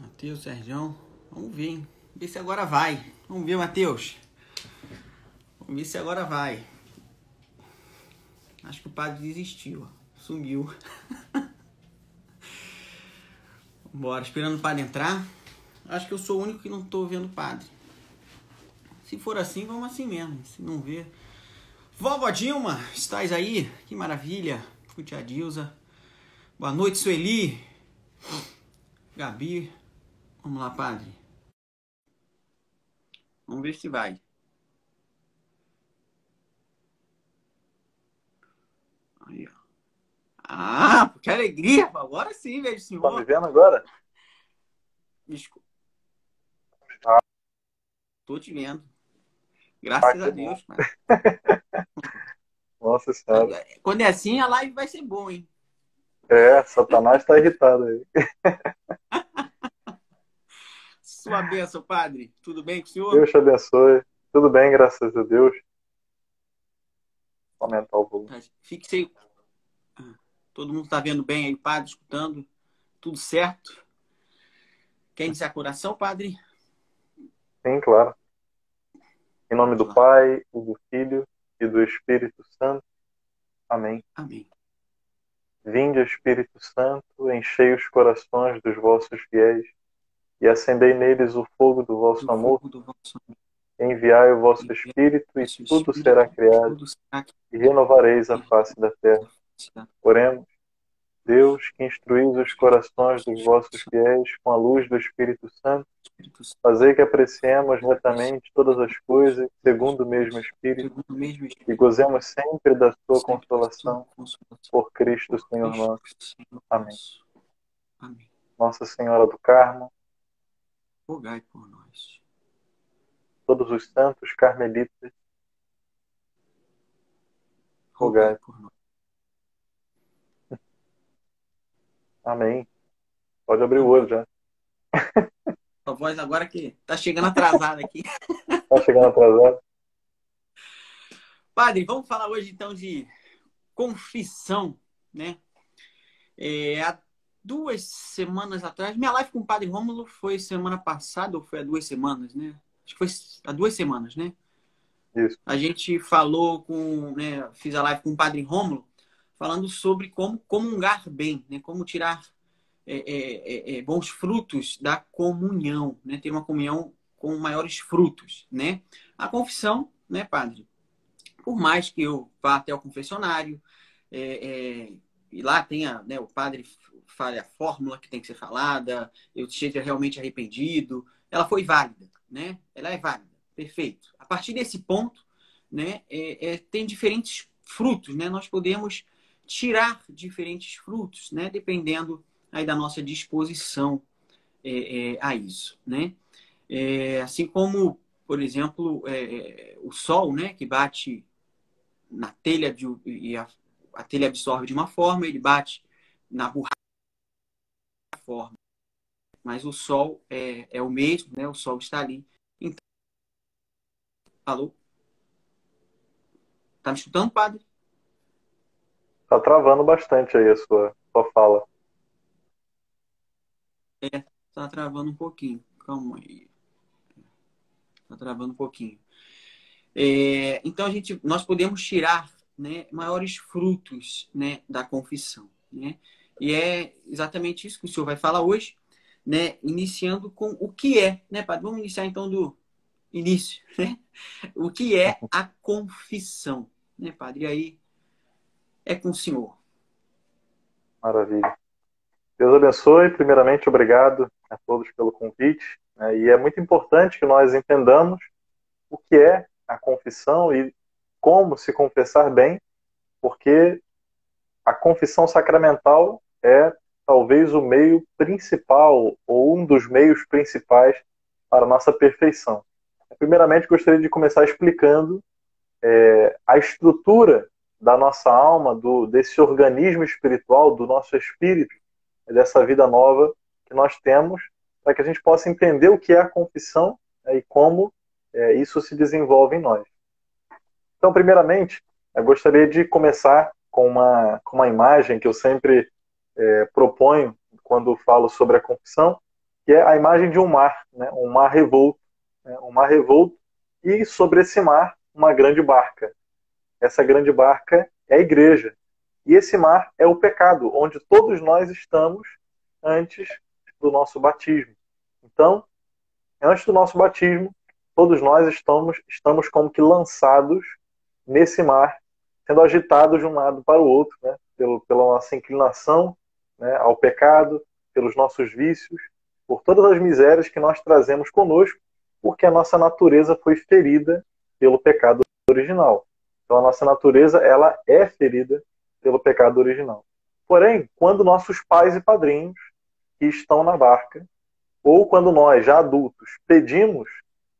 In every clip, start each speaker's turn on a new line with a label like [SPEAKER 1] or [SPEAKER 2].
[SPEAKER 1] Matheus, Sergião. Vamos ver, hein? Ver se agora vai. Vamos ver, Matheus. Vamos ver se agora vai. Acho que o padre desistiu, ó. Sumiu. Bora, esperando o padre entrar. Acho que eu sou o único que não tô vendo o padre. Se for assim, vamos assim mesmo. Se não ver... Vovó Dilma, estás aí? Que maravilha. Tia Dilza. Boa noite, Sueli. Gabi. Vamos lá, padre. Vamos ver se vai. Aí, ó. Ah, que alegria. Agora sim, velho, senhor.
[SPEAKER 2] Tá me vendo agora?
[SPEAKER 1] Desculpa.
[SPEAKER 2] Ah,
[SPEAKER 1] Tô te vendo. Graças a
[SPEAKER 2] que bom.
[SPEAKER 1] Deus, cara.
[SPEAKER 2] Nossa Senhora.
[SPEAKER 1] Quando é assim, a live vai ser boa, hein?
[SPEAKER 2] É, Satanás tá irritado aí.
[SPEAKER 1] Sua bênção, padre. Tudo bem com o senhor?
[SPEAKER 2] Deus te abençoe. Tudo bem, graças a Deus. Vou aumentar o volume.
[SPEAKER 1] Fique. Todo mundo tá vendo bem aí, padre, escutando. Tudo certo? Quer iniciar a oração, padre?
[SPEAKER 2] Sim, claro. Em nome do Pai, e do Filho e do Espírito Santo. Amém.
[SPEAKER 1] Amém.
[SPEAKER 2] Vinde, Espírito Santo, enchei os corações dos vossos fiéis e acendei neles o fogo do vosso amor. Enviai o vosso Espírito e tudo será criado e renovareis a face da terra. Oremos. Deus, que instruís os corações dos vossos fiéis com a luz do Espírito Santo, fazei que apreciemos retamente todas as coisas segundo o mesmo Espírito e gozemos sempre da sua consolação por Cristo Senhor nosso. Amém. Nossa Senhora do Carmo,
[SPEAKER 1] rogai por nós.
[SPEAKER 2] Todos os santos carmelitas, rogai
[SPEAKER 1] por nós.
[SPEAKER 2] Amém. Pode abrir o olho já.
[SPEAKER 1] A voz agora que tá chegando atrasada aqui.
[SPEAKER 2] Tá chegando atrasado?
[SPEAKER 1] Padre, vamos falar hoje então de confissão, né? Há 2 semanas atrás, minha live com o Padre Rômulo foi semana passada, ou foi há 2 semanas, né? Acho que foi há 2 semanas, né?
[SPEAKER 2] Isso.
[SPEAKER 1] A gente falou fiz a live com o Padre Rômulo, falando sobre como comungar bem, né? Como tirar bons frutos da comunhão, né? Ter uma comunhão com maiores frutos, né? A confissão, né, padre? Por mais que eu vá até o confessionário e lá tenha, né, o padre fale a fórmula que tem que ser falada, eu esteja realmente arrependido, ela foi válida, né? Ela é válida, perfeito. A partir desse ponto, né, tem diferentes frutos, né? Nós podemos tirar diferentes frutos, né? Dependendo aí da nossa disposição a isso, né? Assim como, por exemplo, o sol, né, que bate na telha e a telha absorve de uma forma, ele bate na borracha de outra forma. Mas o sol é o mesmo, né? O sol está ali. Então, alô? Tá me escutando, padre?
[SPEAKER 2] Tá travando bastante aí a sua fala.
[SPEAKER 1] Tá travando um pouquinho. Calma aí. Tá travando um pouquinho. Então, nós podemos tirar, né, maiores frutos, né, da confissão, né? E é exatamente isso que o senhor vai falar hoje, né? Iniciando com o que é, né, padre? Vamos iniciar então do início, né? O que é a confissão, né, padre? E aí é com o senhor.
[SPEAKER 2] Maravilha. Deus abençoe. Primeiramente, obrigado a todos pelo convite. E é muito importante que nós entendamos o que é a confissão e como se confessar bem, porque a confissão sacramental é talvez o meio principal ou um dos meios principais para a nossa perfeição. Primeiramente, gostaria de começar explicando a estrutura da nossa alma, desse organismo espiritual, do nosso espírito, dessa vida nova que nós temos, para que a gente possa entender o que é a confissão e como isso se desenvolve em nós. Então, primeiramente, eu gostaria de começar com uma imagem que eu sempre proponho quando falo sobre a confissão, que é a imagem de um mar, né? Um mar revolto, né? Um mar revolto, e sobre esse mar, uma grande barca. Essa grande barca é a igreja. E esse mar é o pecado, onde todos nós estamos antes do nosso batismo. Então, antes do nosso batismo, todos nós estamos como que lançados nesse mar, sendo agitados de um lado para o outro, né? Pela nossa inclinação, né, ao pecado, pelos nossos vícios, por todas as misérias que nós trazemos conosco, porque a nossa natureza foi ferida pelo pecado original. Então a nossa natureza, ela é ferida pelo pecado original. Porém, quando nossos pais e padrinhos que estão na barca, ou quando nós, já adultos, pedimos,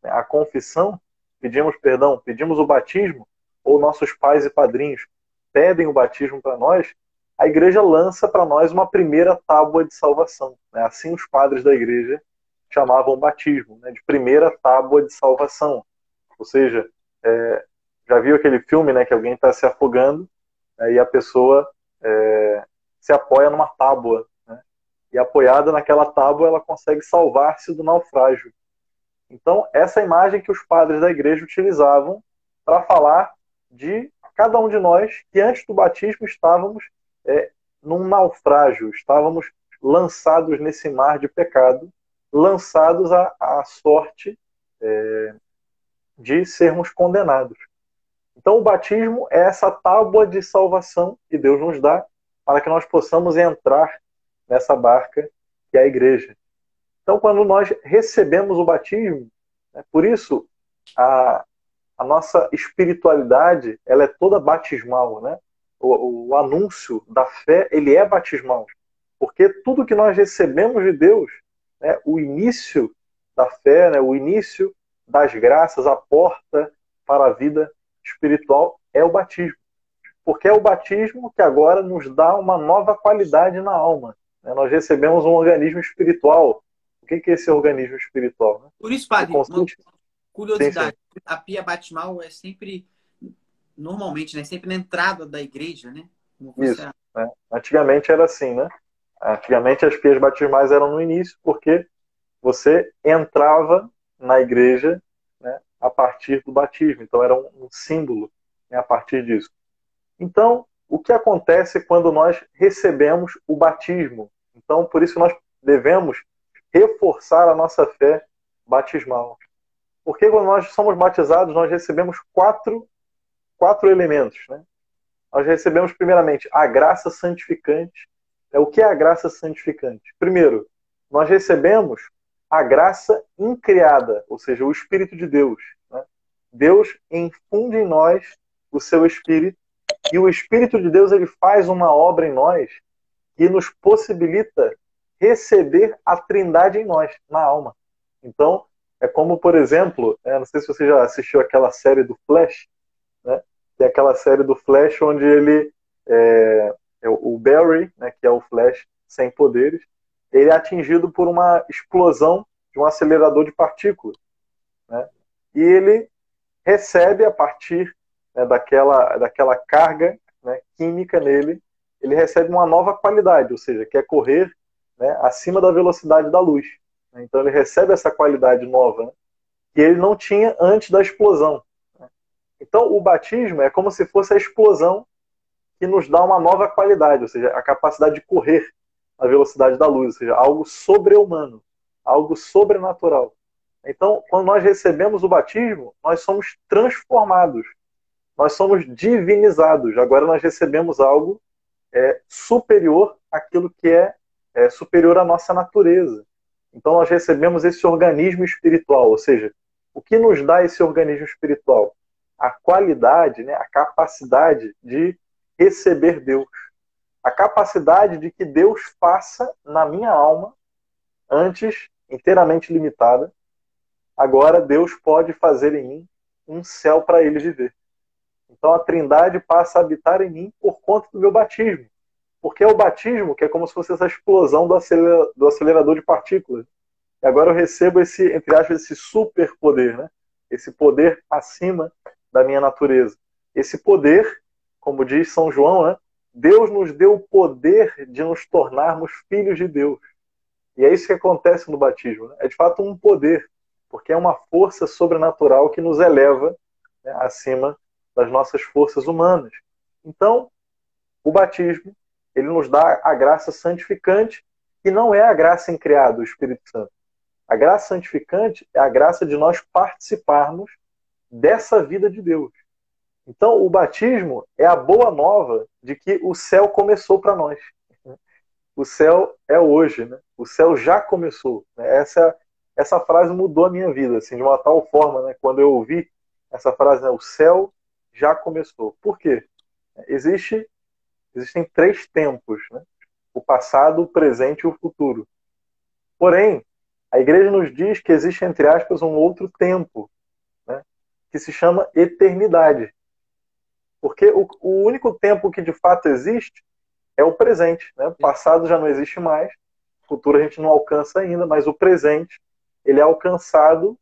[SPEAKER 2] né, a confissão, pedimos perdão, pedimos o batismo, ou nossos pais e padrinhos pedem o batismo para nós, a igreja lança para nós uma primeira tábua de salvação, né? Assim os padres da igreja chamavam o batismo, né, de primeira tábua de salvação. Ou seja, já viu aquele filme, né, que alguém está se afogando, né, e a pessoa se apoia numa tábua, né, e apoiada naquela tábua ela consegue salvar-se do naufrágio. Então, essa imagem que os padres da igreja utilizavam para falar de cada um de nós que antes do batismo estávamos num naufrágio, estávamos lançados nesse mar de pecado, lançados à sorte de sermos condenados. Então, o batismo é essa tábua de salvação que Deus nos dá para que nós possamos entrar nessa barca que é a igreja. Então, quando nós recebemos o batismo, né, por isso a nossa espiritualidade ela é toda batismal, né? O anúncio da fé ele é batismal, porque tudo que nós recebemos de Deus, né, o início da fé, né, o início das graças, a porta para a vida espiritual é o batismo, porque é o batismo que agora nos dá uma nova qualidade na alma, né? Nós recebemos um organismo espiritual. O que é esse organismo espiritual, né?
[SPEAKER 1] Por isso, padre, uma curiosidade,
[SPEAKER 2] sim, sim.
[SPEAKER 1] a pia batismal é sempre, normalmente, né, sempre na entrada da igreja, né? Como
[SPEAKER 2] Isso, né? Antigamente era assim, né? Antigamente as pias batismais eram no início, porque você entrava na igreja, né, a partir do batismo. Então era um símbolo, né, a partir disso. Então, o que acontece quando nós recebemos o batismo? Então, por isso nós devemos reforçar a nossa fé batismal. Porque quando nós somos batizados, nós recebemos quatro elementos, né? Nós recebemos, primeiramente, a graça santificante. O que é a graça santificante? Primeiro, nós recebemos a graça incriada, ou seja, o Espírito de Deus, né? Deus infunde em nós o seu Espírito, e o Espírito de Deus ele faz uma obra em nós que nos possibilita receber a Trindade em nós, na alma. Então, é como, por exemplo, não sei se você já assistiu aquela série do Flash, né? Tem aquela série do Flash onde ele o Barry, né, que é o Flash sem poderes, ele é atingido por uma explosão de um acelerador de partículas, né? E ele recebe a partir, né, daquela carga, né, química nele, ele recebe uma nova qualidade, ou seja, quer correr, né, acima da velocidade da luz. Então ele recebe essa qualidade nova, né, que ele não tinha antes da explosão. Então o batismo é como se fosse a explosão que nos dá uma nova qualidade, ou seja, a capacidade de correr na velocidade da luz, ou seja, algo sobre-humano, algo sobrenatural. Então, quando nós recebemos o batismo, nós somos transformados, nós somos divinizados. Agora nós recebemos algo superior àquilo que é superior à nossa natureza. Então nós recebemos esse organismo espiritual, ou seja, o que nos dá esse organismo espiritual? A qualidade, né, a capacidade de receber Deus. A capacidade de que Deus faça na minha alma, antes inteiramente limitada, agora Deus pode fazer em mim um céu para ele viver. Então a Trindade passa a habitar em mim por conta do meu batismo. Porque é o batismo que é como se fosse essa explosão do acelerador de partículas. E agora eu recebo esse, entre aspas, esse superpoder, né? Esse poder acima da minha natureza. Esse poder, como diz São João, né? Deus nos deu o poder de nos tornarmos filhos de Deus. E é isso que acontece no batismo, né? É de fato um poder, porque é uma força sobrenatural que nos eleva, né, acima das nossas forças humanas. Então, o batismo, ele nos dá a graça santificante, que não é a graça em criado, o Espírito Santo. A graça santificante é a graça de nós participarmos dessa vida de Deus. Então, o batismo é a boa nova de que o céu começou para nós. O céu é hoje, né? O céu já começou. Essa frase mudou a minha vida, assim, de uma tal forma, né? Quando eu ouvi essa frase, né? O céu já começou. Por quê? Existem 3 tempos, né? O passado, o presente e o futuro. Porém, a igreja nos diz que existe, entre aspas, um outro tempo, né? Que se chama eternidade. Porque o único tempo que de fato existe é o presente, né? O passado já não existe mais, o futuro a gente não alcança ainda, mas o presente, ele é alcançado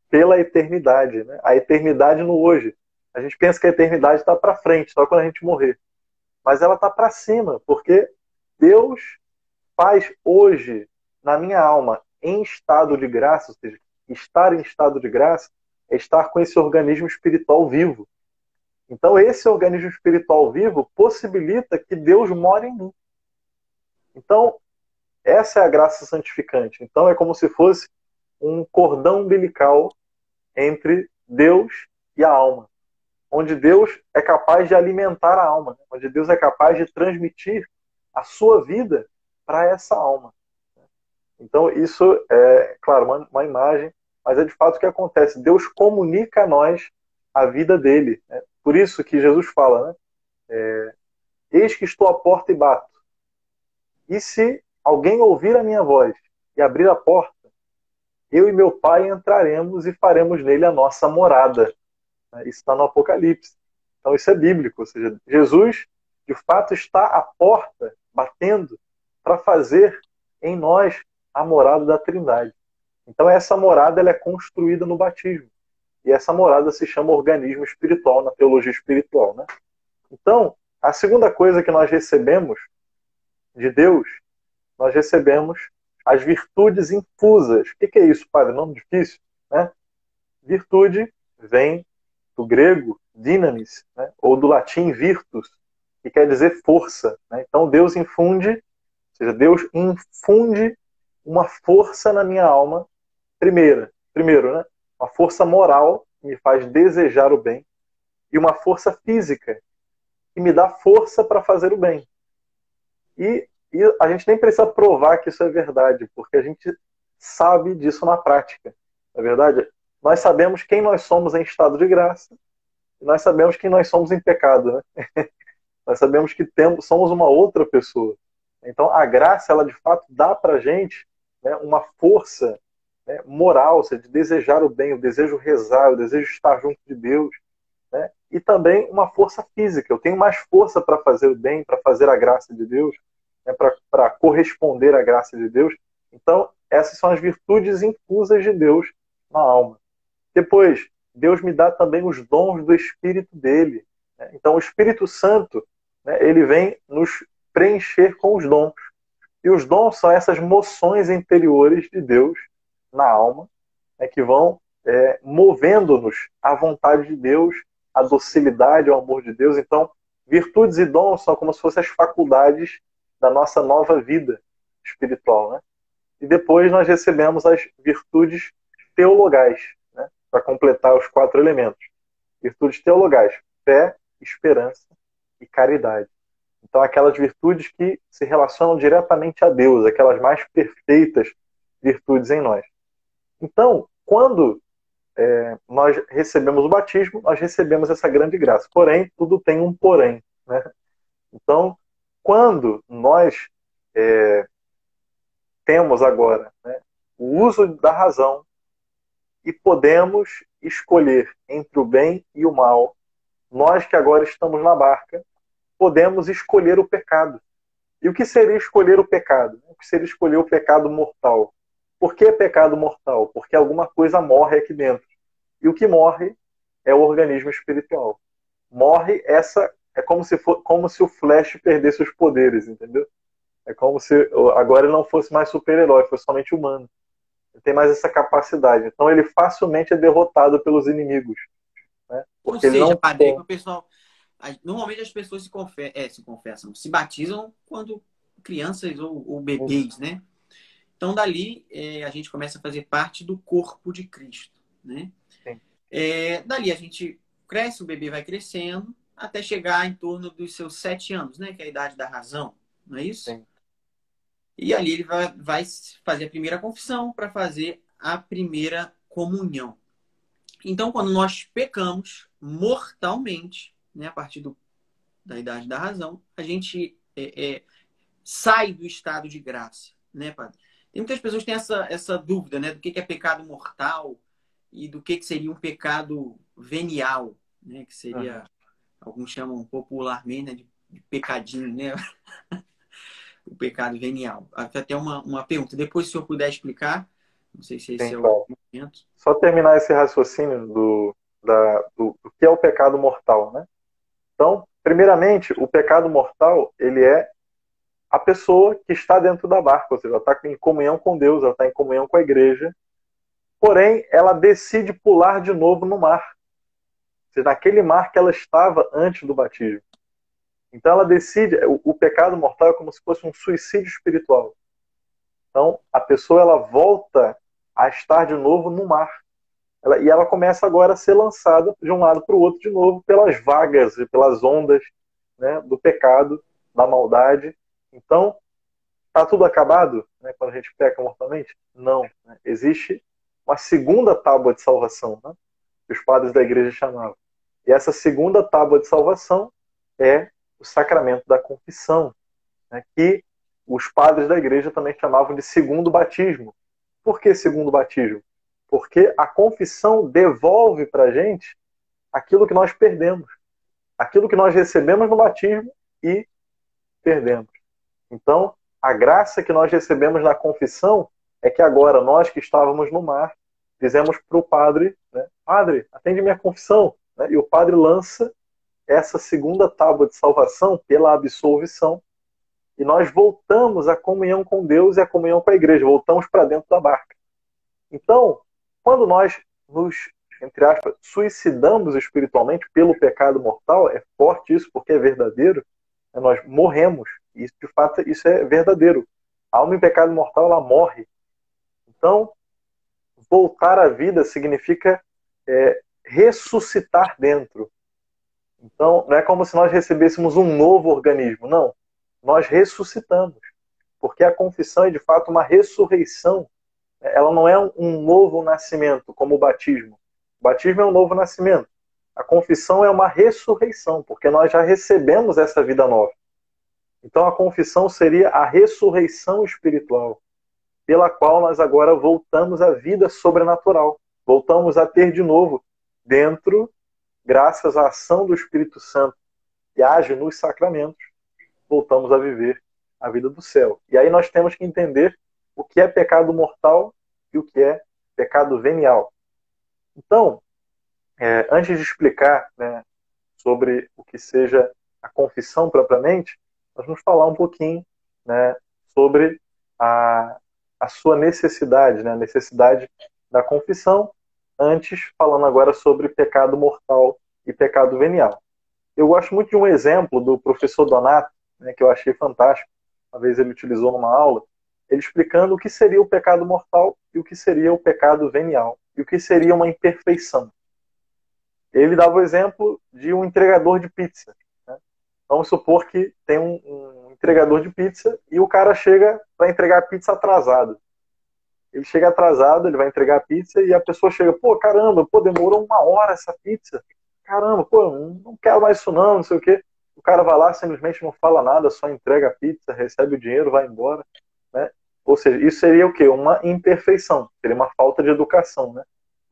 [SPEAKER 2] pela eternidade, né? A eternidade no hoje. A gente pensa que a eternidade está para frente, só quando a gente morrer. Mas ela está para cima, porque Deus faz hoje, na minha alma, em estado de graça, ou seja, estar em estado de graça é estar com esse organismo espiritual vivo. Então, esse organismo espiritual vivo possibilita que Deus more em mim. Então, essa é a graça santificante. Então, é como se fosse um cordão umbilical entre Deus e a alma, onde Deus é capaz de alimentar a alma, onde Deus é capaz de transmitir a sua vida para essa alma. Então, isso é, claro, uma imagem, mas é de fato o que acontece. Deus comunica a nós a vida dele, né? Por isso que Jesus fala, né? Eis que estou à porta e bato. E se alguém ouvir a minha voz e abrir a porta, eu e meu Pai entraremos e faremos nele a nossa morada. Isso está no Apocalipse. Então isso é bíblico, ou seja, Jesus de fato está à porta, batendo, para fazer em nós a morada da Trindade. Então essa morada ela é construída no batismo. E essa morada se chama organismo espiritual, na teologia espiritual, né? Então, a segunda coisa que nós recebemos de Deus, nós recebemos as virtudes infusas. O que é isso, padre? Nome difícil, né? Virtude vem do grego dynamis, né? Ou do latim virtus, que quer dizer força, né? Então Deus infunde, ou seja, Deus infunde uma força na minha alma, primeiro, né? Uma força moral que me faz desejar o bem e uma força física que me dá força para fazer o bem. E a gente nem precisa provar que isso é verdade, porque a gente sabe disso na prática. Na verdade, nós sabemos quem nós somos em estado de graça e nós sabemos quem nós somos em pecado, né? Nós sabemos que somos uma outra pessoa. Então, a graça, ela de fato dá para a gente, né, uma força, né, moral, ou seja, de desejar o bem, o desejo rezar, o desejo estar junto de Deus, né? E também uma força física. Eu tenho mais força para fazer o bem, para fazer a graça de Deus, né, para corresponder à graça de Deus. Então, essas são as virtudes infusas de Deus na alma. Depois, Deus me dá também os dons do Espírito dele, né? Então, o Espírito Santo, né, ele vem nos preencher com os dons. E os dons são essas moções interiores de Deus na alma, né, que vão movendo-nos à vontade de Deus, à docilidade, ao amor de Deus. Então, virtudes e dons são como se fossem as faculdades da nossa nova vida espiritual, né? E depois nós recebemos as virtudes teologais, né, para completar os 4 elementos. Virtudes teologais: fé, esperança e caridade. Então, aquelas virtudes que se relacionam diretamente a Deus, aquelas mais perfeitas virtudes em nós. Então, quando nós recebemos o batismo, nós recebemos essa grande graça. Porém, tudo tem um porém, né? Então, quando nós temos agora, né, o uso da razão e podemos escolher entre o bem e o mal, nós que agora estamos na barca, podemos escolher o pecado. E o que seria escolher o pecado? O que seria escolher o pecado mortal? Por que pecado mortal? Porque alguma coisa morre aqui dentro. E o que morre é o organismo espiritual. Morre é como se o Flash perdesse os poderes, entendeu? É como se agora ele não fosse mais super-herói, fosse somente humano. Ele tem mais essa capacidade. Então ele facilmente é derrotado pelos inimigos, né?
[SPEAKER 1] Ou
[SPEAKER 2] Porque ele
[SPEAKER 1] seja,
[SPEAKER 2] não
[SPEAKER 1] padre, aí que
[SPEAKER 2] tem.
[SPEAKER 1] o pessoal. Normalmente as pessoas se confessam, se batizam quando crianças ou bebês, né? Então, dali, a gente começa a fazer parte do corpo de Cristo, né?
[SPEAKER 2] Sim,
[SPEAKER 1] Dali a gente cresce, o bebê vai crescendo, até chegar em torno dos seus 7 anos, né? Que é a idade da razão, não é isso?
[SPEAKER 2] sim.
[SPEAKER 1] E ali ele vai fazer a primeira confissão para fazer a primeira comunhão. Então, quando nós pecamos mortalmente, né, a partir da idade da razão, a gente sai do estado de graça, né, padre? Tem muitas pessoas que têm essa dúvida, né, do que é pecado mortal e do que seria um pecado venial, né, que seria,
[SPEAKER 2] Uhum.
[SPEAKER 1] alguns chamam popularmente, né, de pecadinho, né, o pecado venial. Até uma pergunta. Depois, se eu puder explicar, não sei se esse
[SPEAKER 2] Sim,
[SPEAKER 1] é o
[SPEAKER 2] claro.
[SPEAKER 1] momento.
[SPEAKER 2] Só terminar esse raciocínio do que é o pecado mortal, né? Então, primeiramente, o pecado mortal, ele é a pessoa que está dentro da barca, ou seja, ela está em comunhão com Deus, ela está em comunhão com a igreja, porém, ela decide pular de novo no mar, ou seja, naquele mar que ela estava antes do batismo. Então, ela decide, o pecado mortal é como se fosse um suicídio espiritual. Então, a pessoa ela volta a estar de novo no mar. E ela começa agora a ser lançada de um lado para o outro de novo pelas vagas e pelas ondas, né, do pecado, da maldade. Então, está tudo acabado, né, quando a gente peca mortalmente? Não. Né? Existe uma segunda tábua de salvação, né, que os padres da igreja chamavam. E essa segunda tábua de salvação é o sacramento da confissão, né, que os padres da igreja também chamavam de segundo batismo. Por que segundo batismo? Porque a confissão devolve para a gente aquilo que nós perdemos, aquilo que nós recebemos no batismo e perdemos. Então, a graça que nós recebemos na confissão é que agora nós que estávamos no mar dizemos para o padre, né, Padre, atende minha confissão, né, e o padre lança essa segunda tábua de salvação pela absolvição e nós voltamos à comunhão com Deus e à comunhão com a igreja, voltamos para dentro da barca. Então, quando nós nos, entre aspas, suicidamos espiritualmente pelo pecado mortal, é forte isso porque é verdadeiro, né? Nós morremos, e de fato isso é verdadeiro. A alma em pecado mortal, ela morre. Então, voltar à vida significa ressuscitar dentro. Então, não é como se nós recebêssemos um novo organismo, não. Nós ressuscitamos, porque a confissão é de fato uma ressurreição. Ela não é um novo nascimento, como o batismo. O batismo é um novo nascimento. A confissão é uma ressurreição, porque nós já recebemos essa vida nova. Então a confissão seria a ressurreição espiritual, pela qual nós agora voltamos à vida sobrenatural. Voltamos a ter de novo dentro, graças à ação do Espírito Santo que age nos sacramentos, voltamos a viver a vida do céu. E aí nós temos que entender o que é pecado mortal e o que é pecado venial. Então, antes de explicar, né, sobre o que seja a confissão propriamente, nós vamos falar um pouquinho, né, sobre a sua necessidade, né, a necessidade da confissão, antes falando agora sobre pecado mortal e pecado venial. Eu gosto muito de um exemplo do professor Donato, né, que eu achei fantástico. Uma vez ele utilizou numa aula, ele explicando o que seria o pecado mortal e o que seria o pecado venial, e o que seria uma imperfeição. Ele dava o exemplo de um entregador de pizza. Né? Vamos supor que tem um entregador de pizza e o cara chega para entregar a pizza atrasado. Ele chega atrasado, ele vai entregar a pizza e a pessoa chega, pô, caramba, pô, demorou 1 hora essa pizza. Caramba, pô, não quero mais isso não sei o quê. O cara vai lá, simplesmente não fala nada, só entrega a pizza, recebe o dinheiro, vai embora. Né? Ou seja, isso seria o quê? Uma imperfeição, seria uma falta de educação. Né?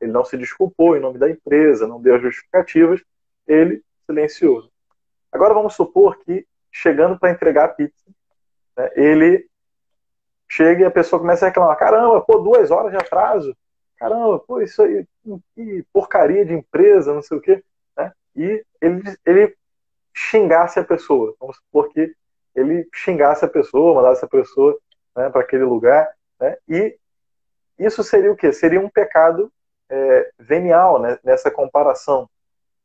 [SPEAKER 2] Ele não se desculpou em nome da empresa, não deu justificativas, ele silenciou. Agora vamos supor que, chegando para entregar a pizza, né, ele chega e a pessoa começa a reclamar, caramba, pô, 2 horas de atraso, caramba, pô, isso aí, que porcaria de empresa, não sei o quê. Né? E ele xingasse a pessoa. Vamos supor que ele xingasse a pessoa, mandasse a pessoa, né, para aquele lugar, né? E isso seria o quê? Seria um pecado venial, né, nessa comparação,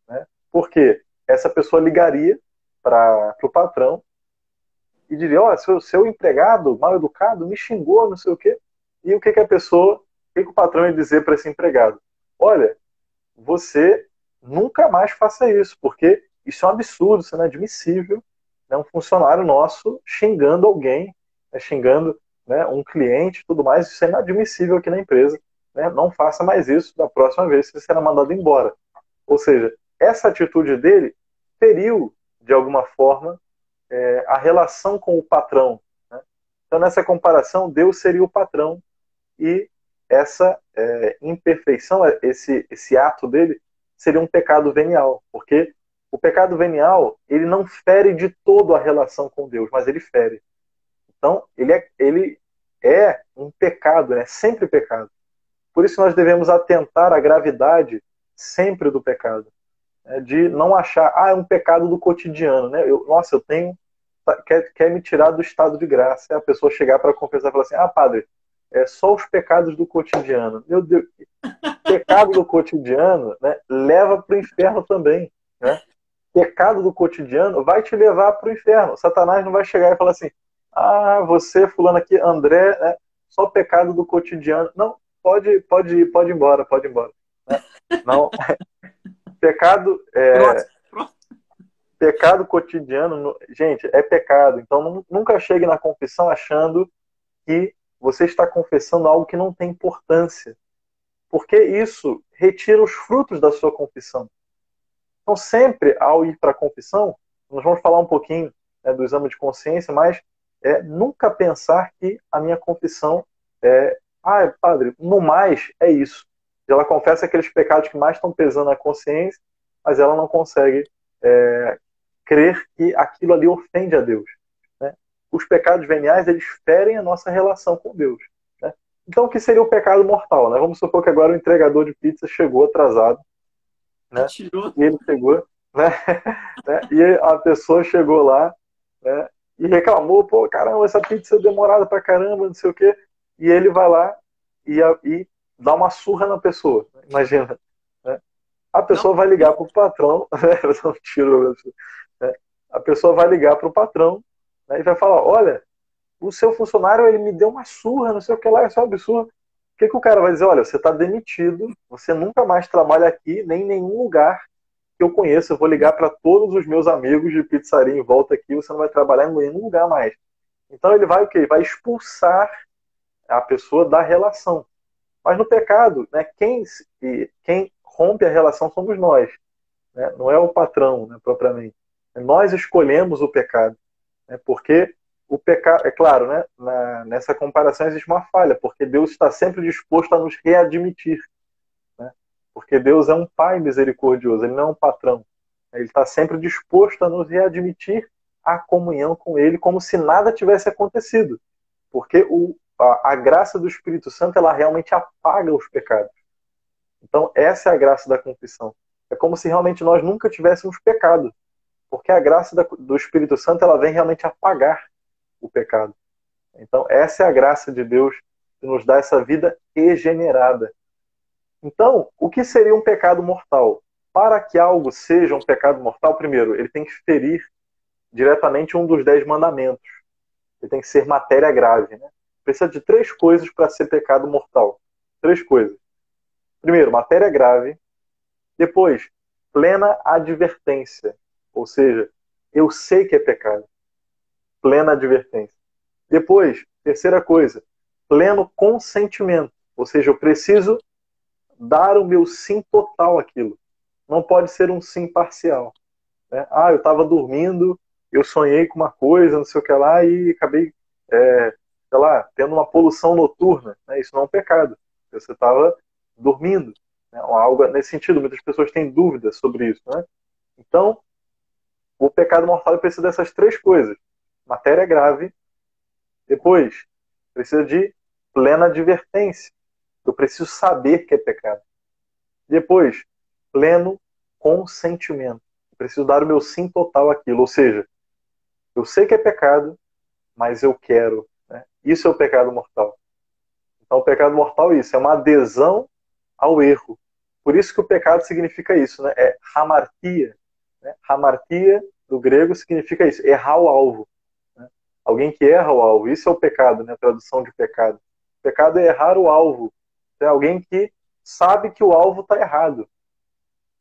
[SPEAKER 2] né? Porque essa pessoa ligaria para o patrão e diria, ó, seu empregado mal educado me xingou, não sei o quê. E o que a pessoa, o que o patrão ia dizer para esse empregado? Olha, você nunca mais faça isso, porque isso é um absurdo, isso é inadmissível, né? Um funcionário nosso xingando alguém, né? Xingando, né, um cliente, tudo mais, isso é inadmissível aqui na empresa, né? Não faça mais isso da próxima vez que você será mandado embora. Ou seja, essa atitude dele feriu, de alguma forma, a relação com o patrão, né? Então, nessa comparação, Deus seria o patrão e essa imperfeição, esse ato dele, seria um pecado venial, porque o pecado venial, ele não fere de todo a relação com Deus, mas ele fere. Então, ele é um pecado, né? Sempre pecado. Por isso nós devemos atentar à gravidade sempre do pecado, né? De não achar, é um pecado do cotidiano, né? Nossa, eu tenho, quer me tirar do estado de graça. É a pessoa chegar para confessar e falar assim, padre, é só os pecados do cotidiano. Meu Deus, pecado do cotidiano, né, leva para o inferno também, né? Pecado do cotidiano vai te levar para o inferno. Satanás não vai chegar e falar assim, você, fulano aqui, André, né, só pecado do cotidiano. Não, pode ir, pode ir embora, pode ir embora. Né? Não, pecado, pecado cotidiano, gente, é pecado. Então nunca chegue na confissão achando que você está confessando algo que não tem importância, porque isso retira os frutos da sua confissão. Então, sempre ao ir para a confissão, nós vamos falar um pouquinho, né, do exame de consciência, mas nunca pensar que a minha confissão padre, no mais é isso. Ela confessa aqueles pecados que mais estão pesando na consciência, mas ela não consegue crer que aquilo ali ofende a Deus. Né? Os pecados veniais, eles ferem a nossa relação com Deus. Né? Então, o que seria o pecado mortal? Né? Vamos supor que agora o entregador de pizza chegou atrasado, né? E ele chegou, né? E a pessoa chegou lá, né? E reclamou, pô, caramba, essa pizza é demorada pra caramba, não sei o quê. E ele vai lá e dá uma surra na pessoa, imagina. Né? A pessoa vai ligar pro patrão, né? Tiro, né? A pessoa vai ligar pro patrão, né? E vai falar, olha, o seu funcionário, ele me deu uma surra, não sei o que lá, isso é um absurdo. O que o cara vai dizer? Olha, você está demitido, você nunca mais trabalha aqui, nem em nenhum lugar que eu conheço. Eu vou ligar para todos os meus amigos de pizzaria em volta aqui, você não vai trabalhar em nenhum lugar mais. Então ele vai o quê? Vai expulsar a pessoa da relação. Mas no pecado, né, quem rompe a relação somos nós, né? Não é o patrão, né, propriamente. Nós escolhemos o pecado, né, porque o pecado, é claro, né, nessa comparação existe uma falha, porque Deus está sempre disposto a nos readmitir, né? Porque Deus é um pai misericordioso, ele não é um patrão. Ele está sempre disposto a nos readmitir à comunhão com ele, como se nada tivesse acontecido. Porque a graça do Espírito Santo, ela realmente apaga os pecados. Então, essa é a graça da confissão. É como se realmente nós nunca tivéssemos pecado. Porque a graça do Espírito Santo, ela vem realmente apagar o pecado. Então, essa é a graça de Deus que nos dá essa vida regenerada. Então, o que seria um pecado mortal? Para que algo seja um pecado mortal, primeiro, ele tem que ferir diretamente um dos 10 mandamentos. Ele tem que ser matéria grave. Né? Precisa de 3 coisas para ser pecado mortal. 3 coisas. Primeiro, matéria grave. Depois, plena advertência. Ou seja, eu sei que é pecado. Plena advertência. Depois, terceira coisa, pleno consentimento. Ou seja, eu preciso dar o meu sim total àquilo. Não pode ser um sim parcial. Né? Eu estava dormindo, eu sonhei com uma coisa, não sei o que lá, e acabei, sei lá, tendo uma poluição noturna. Né? Isso não é um pecado. Você estava dormindo. Né? Algo nesse sentido, muitas pessoas têm dúvidas sobre isso. Né? Então, o pecado mortal precisa dessas 3 coisas. Matéria grave. Depois, precisa de plena advertência. Eu preciso saber que é pecado. Depois, pleno consentimento. Eu preciso dar o meu sim total àquilo. Ou seja, Eu sei que é pecado, mas eu quero. Né? Isso é o pecado mortal. Então, o pecado mortal é isso, é uma adesão ao erro. Por isso que o pecado significa isso, né? É hamartia. Né? Hamartia, do grego, significa isso, errar o alvo. Né? Alguém que erra o alvo, isso é o pecado, né? A tradução de pecado. O pecado é errar o alvo. É alguém que sabe que o alvo está errado,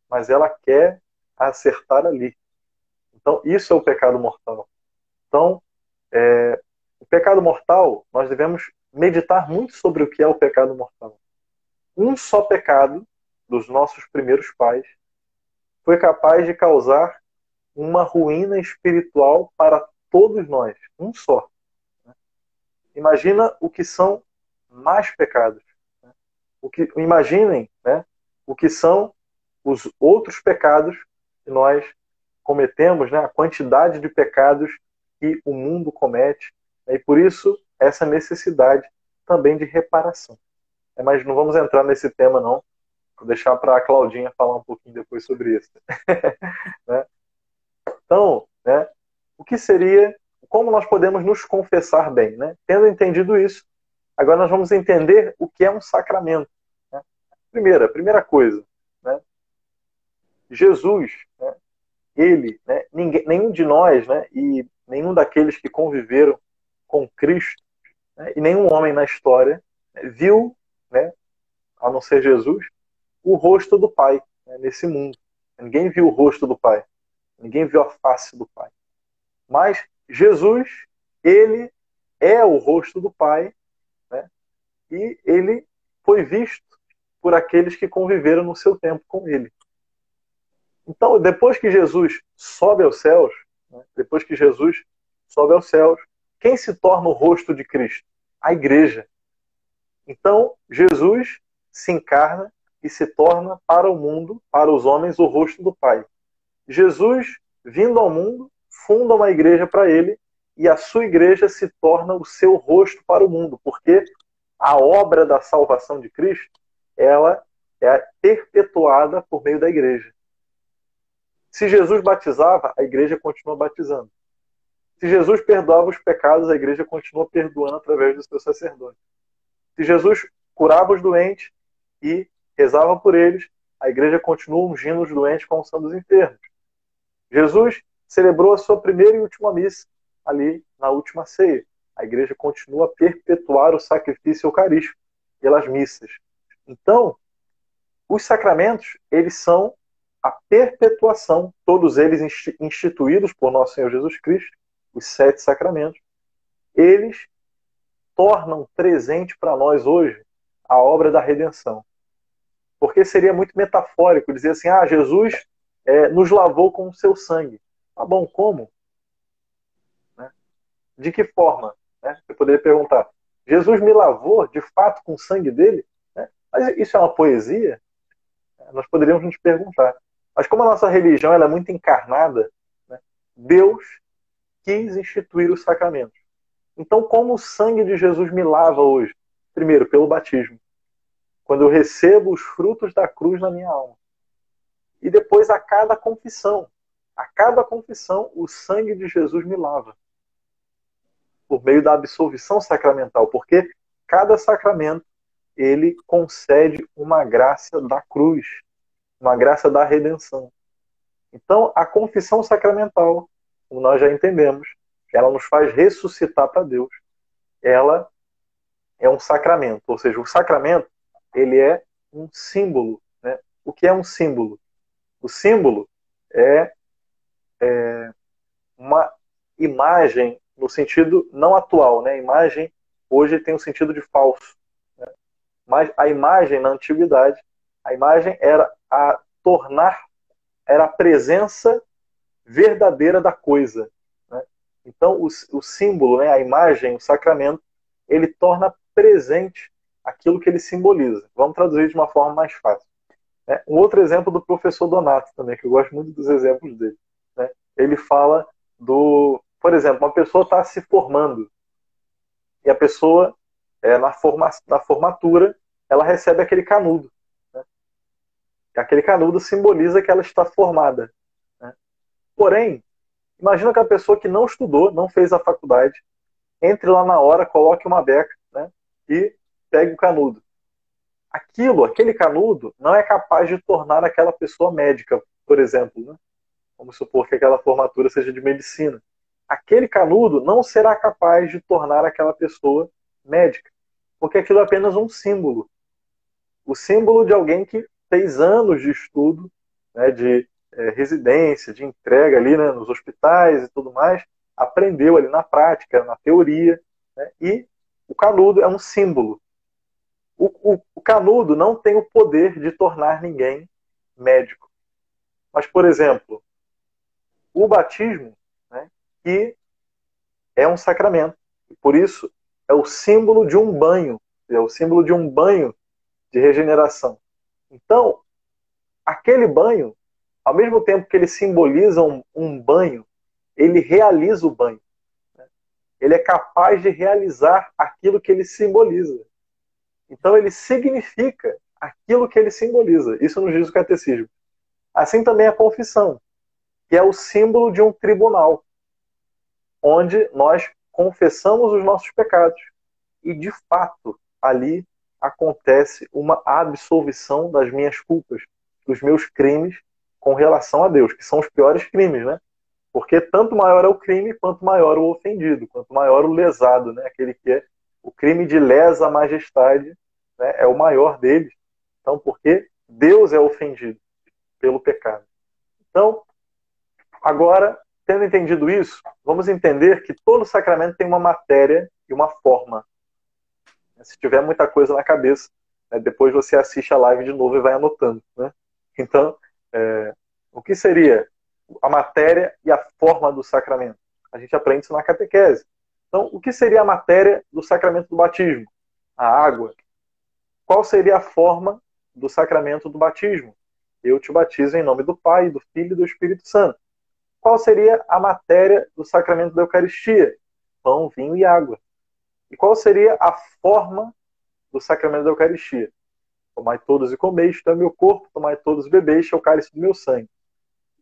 [SPEAKER 2] mas ela quer acertar ali. Então, isso é o pecado mortal. Então, o pecado mortal, nós devemos meditar muito sobre o que é o pecado mortal. Um só pecado dos nossos primeiros pais foi capaz de causar uma ruína espiritual para todos nós. Um só. Imagina o que são mais pecados. Imaginem, né, o que são os outros pecados que nós cometemos, né, a quantidade de pecados que o mundo comete, né, e por isso essa necessidade também de reparação. Mas não vamos entrar nesse tema, não. Vou deixar para a Claudinha falar um pouquinho depois sobre isso. Né? Então, né, o que seria, como nós podemos nos confessar bem? Né? Tendo entendido isso, agora nós vamos entender o que é um sacramento. Né? Primeira coisa, né? Jesus, né, ele, né, nenhum de nós, né, e nenhum daqueles que conviveram com Cristo, né, e nenhum homem na história, né, viu, né, a não ser Jesus, o rosto do Pai, né, nesse mundo. Ninguém viu o rosto do Pai. Ninguém viu a face do Pai. Mas Jesus, ele é o rosto do Pai, né, e ele foi visto por aqueles que conviveram no seu tempo com ele. Então, depois que Jesus sobe aos céus, né, depois que Jesus sobe aos céus, quem se torna o rosto de Cristo? A igreja. Então, Jesus se encarna e se torna para o mundo, para os homens, o rosto do Pai. Jesus, vindo ao mundo, funda uma igreja para ele e a sua igreja se torna o seu rosto para o mundo, porque a obra da salvação de Cristo, ela é perpetuada por meio da igreja. Se Jesus batizava, a igreja continua batizando. Se Jesus perdoava os pecados, a igreja continua perdoando através dos seus sacerdotes. Se Jesus curava os doentes e rezava por eles, a igreja continua ungindo os doentes com o sangue dos enfermos. Jesus celebrou a sua primeira e última missa ali na última ceia. A igreja continua a perpetuar o sacrifício eucarístico pelas missas. Então, os sacramentos, eles são a perpetuação, todos eles instituídos por nosso Senhor Jesus Cristo, os 7 sacramentos, eles tornam presente para nós hoje a obra da redenção. Porque seria muito metafórico dizer assim, Jesus nos lavou com o seu sangue. Tá bom, como? Né? De que forma? Né? Você poderia perguntar, Jesus me lavou de fato com o sangue dele? Né? Mas isso é uma poesia? Nós poderíamos nos perguntar. Mas como a nossa religião ela é muito encarnada, né, Deus quis instituir os sacramentos. Então, como o sangue de Jesus me lava hoje? Primeiro, pelo batismo. Quando eu recebo os frutos da cruz na minha alma. E depois, a cada confissão. A cada confissão, o sangue de Jesus me lava. Por meio da absolvição sacramental. Porque cada sacramento, ele concede uma graça da cruz. Uma graça da redenção. Então, a confissão sacramental, como nós já entendemos, ela nos faz ressuscitar para Deus. Ela é um sacramento. Ou seja, o sacramento, ele é um símbolo. Né? O que é um símbolo? O símbolo é uma imagem no sentido não atual. Né? A imagem hoje tem um sentido de falso. Né? Mas a imagem na antiguidade, a imagem era a presença verdadeira da coisa. Né? Então, o símbolo, né, a imagem, o sacramento, ele torna presente aquilo que ele simboliza. Vamos traduzir de uma forma mais fácil. Né? Um outro exemplo do professor Donato também, que eu gosto muito dos exemplos dele. Né? Ele fala por exemplo, uma pessoa está se formando e a pessoa, na formatura, ela recebe aquele canudo. Né? Aquele canudo simboliza que ela está formada. Né? Porém, Imagina que a pessoa que não estudou, não fez a faculdade, entre lá na hora, coloque uma beca, né, e pegue o canudo. Aquele canudo, não é capaz de tornar aquela pessoa médica, por exemplo, né? Vamos supor que aquela formatura seja de medicina. Aquele canudo não será capaz de tornar aquela pessoa médica, porque aquilo é apenas um símbolo. O símbolo de alguém que fez anos de estudo, né, de residência, de entrega ali, né, nos hospitais e tudo mais, aprendeu ali na prática, na teoria, né, e o canudo é um símbolo. O canudo não tem o poder de tornar ninguém médico. Mas, por exemplo, o batismo, né, que é um sacramento, e por isso é o símbolo de um banho, é o símbolo de um banho de regeneração. Então, aquele banho, ao mesmo tempo que ele simboliza um banho, ele realiza o banho. Ele é capaz de realizar aquilo que ele simboliza. Então, ele significa aquilo que ele simboliza. Isso nos diz o catecismo. Assim também a confissão, que é o símbolo de um tribunal, onde nós confessamos os nossos pecados. E, de fato, ali acontece uma absolvição das minhas culpas, dos meus crimes com relação a Deus, que são os piores crimes, né? Porque tanto maior é o crime, quanto maior o ofendido, quanto maior o lesado, né? Aquele que é o crime de lesa majestade, né? É o maior deles. Então, porque Deus é ofendido pelo pecado. Então, agora, tendo entendido isso, vamos entender que todo sacramento tem uma matéria e uma forma. Se tiver muita coisa na cabeça, né, depois você assiste a live de novo e vai anotando, né? Então, o que seria a matéria e a forma do sacramento? A gente aprende isso na catequese. Então, o que seria a matéria do sacramento do batismo? A água. Qual seria a forma do sacramento do batismo? Eu te batizo em nome do Pai, do Filho e do Espírito Santo. Qual seria a matéria do sacramento da Eucaristia? Pão, vinho e água. E qual seria a forma do sacramento da Eucaristia? Tomai todos e comeis, isto é meu corpo, tomai todos e bebeis, isto é o cálice do meu sangue.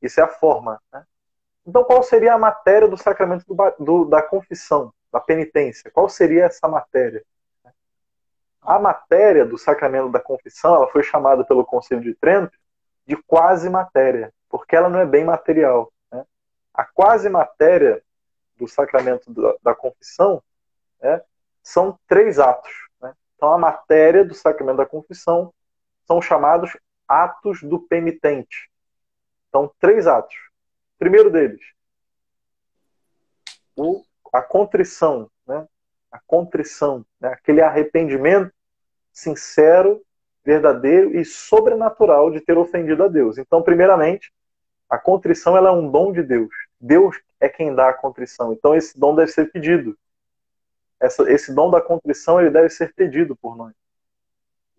[SPEAKER 2] Isso é a forma, né? Então, qual seria a matéria do sacramento da confissão, da penitência? Qual seria essa matéria? A matéria do sacramento da confissão, ela foi chamada pelo Concílio de Trento de quase matéria, porque ela não é bem material, né? A quase matéria do sacramento da confissão, né, são 3 atos. Né? Então, a matéria do sacramento da confissão são chamados atos do penitente. Então, 3 atos. O primeiro deles, a contrição. Né? A contrição, né? Aquele arrependimento sincero, verdadeiro e sobrenatural de ter ofendido a Deus. Então, primeiramente, a contrição ela é um dom de Deus. Deus é quem dá a contrição. Então, esse dom deve ser pedido. Esse dom da contrição ele deve ser pedido por nós.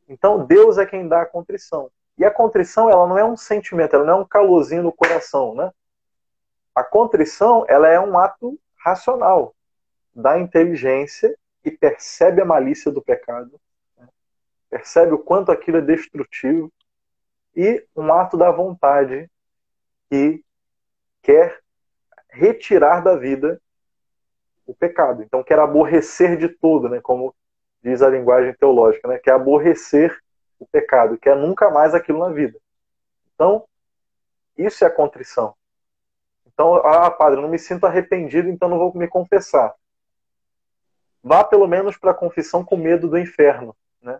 [SPEAKER 2] Então, Deus é quem dá a contrição. E a contrição ela não é um sentimento, ela não é um calorzinho no coração. Né? A contrição ela é um ato racional da inteligência que percebe a malícia do pecado, né? Percebe o quanto aquilo é destrutivo, e um ato da vontade que quer retirar da vida o pecado. Então, quer aborrecer de tudo, né? Como diz a linguagem teológica, né? Quer aborrecer o pecado, quer nunca mais aquilo na vida. Então, isso é a contrição. Então, padre, eu não me sinto arrependido, então não vou me confessar. Vá pelo menos para a confissão com medo do inferno, né?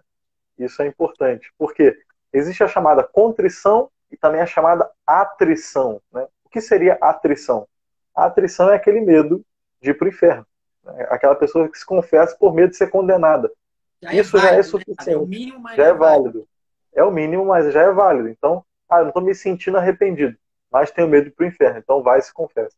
[SPEAKER 2] Isso é importante, porque existe a chamada contrição e também a chamada atrição, né? O que seria atrição? A atrição é aquele medo de ir para o inferno. Né? Aquela pessoa que se confessa por medo de ser condenada. Isso já é suficiente.
[SPEAKER 1] Né? É o mínimo, mas
[SPEAKER 2] já é válido. É o mínimo, mas já é válido. Então, eu não estou me sentindo arrependido, mas tenho medo de ir para o inferno. Então, vai e se confessa.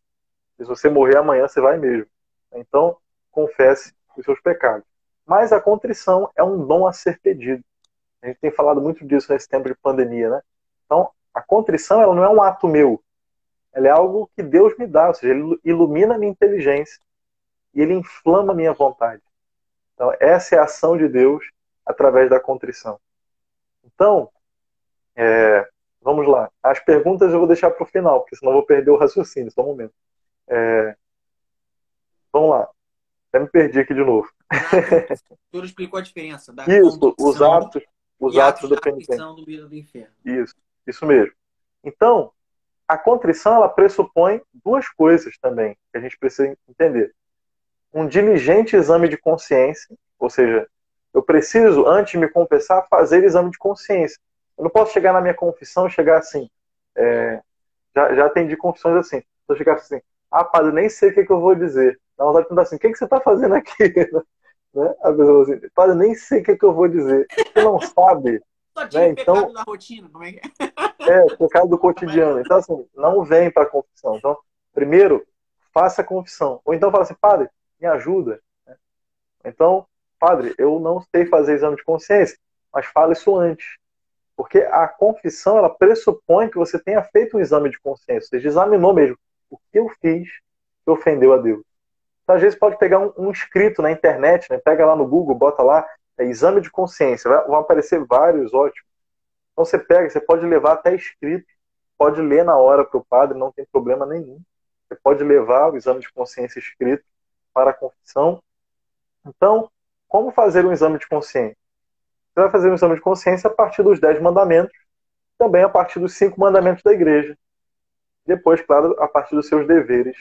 [SPEAKER 2] Se você morrer amanhã, você vai mesmo. Então, confesse os seus pecados. Mas a contrição é um dom a ser pedido. A gente tem falado muito disso nesse tempo de pandemia, né? Então, a contrição ela não é um ato meu. Ela é algo que Deus me dá, ou seja, ele ilumina a minha inteligência e ele inflama a minha vontade. Então, essa é a ação de Deus através da contrição. Então, vamos lá. As perguntas eu vou deixar para o final, porque senão eu vou perder o raciocínio, só um momento. Vamos lá, até me perdi aqui de novo.
[SPEAKER 1] O senhor explicou a diferença da
[SPEAKER 2] Isso, os
[SPEAKER 1] condição
[SPEAKER 2] atos, os
[SPEAKER 1] e
[SPEAKER 2] atos
[SPEAKER 1] atos
[SPEAKER 2] do
[SPEAKER 1] da
[SPEAKER 2] penitente.
[SPEAKER 1] aflição do medo do inferno.
[SPEAKER 2] Isso mesmo. Então, a contrição, ela pressupõe duas coisas também, que a gente precisa entender. Um diligente exame de consciência, ou seja, eu preciso, antes de me confessar, fazer exame de consciência. Eu não posso chegar na minha confissão e chegar assim, já atendi confissões assim, se eu chegar assim, padre, nem sei o que eu vou dizer. Dá vontade de perguntar assim, o que você está fazendo aqui? Né? A pessoa assim, padre, nem sei o que eu vou dizer. Você não sabe,
[SPEAKER 1] Só tira
[SPEAKER 2] né?
[SPEAKER 1] o pecado
[SPEAKER 2] Então,
[SPEAKER 1] da rotina, como é que é?
[SPEAKER 2] por causa do cotidiano. Então, assim, não vem para a confissão. Então, primeiro, faça a confissão. Ou então fala assim, padre, me ajuda. Então, padre, eu não sei fazer exame de consciência, mas fala isso antes. Porque a confissão, ela pressupõe que você tenha feito um exame de consciência. Você examinou mesmo o que eu fiz que ofendeu a Deus. Então, às vezes pode pegar um escrito na internet, né? Pega lá no Google, bota lá, exame de consciência. Vão aparecer vários, ótimo. Então você pega, você pode levar até escrito, pode ler na hora para o padre, não tem problema nenhum. Você pode levar o exame de consciência escrito para a confissão. Então, como fazer um exame de consciência? Você vai fazer um exame de consciência a partir dos 10 mandamentos, também a partir dos 5 mandamentos da igreja. Depois, claro, a partir dos seus deveres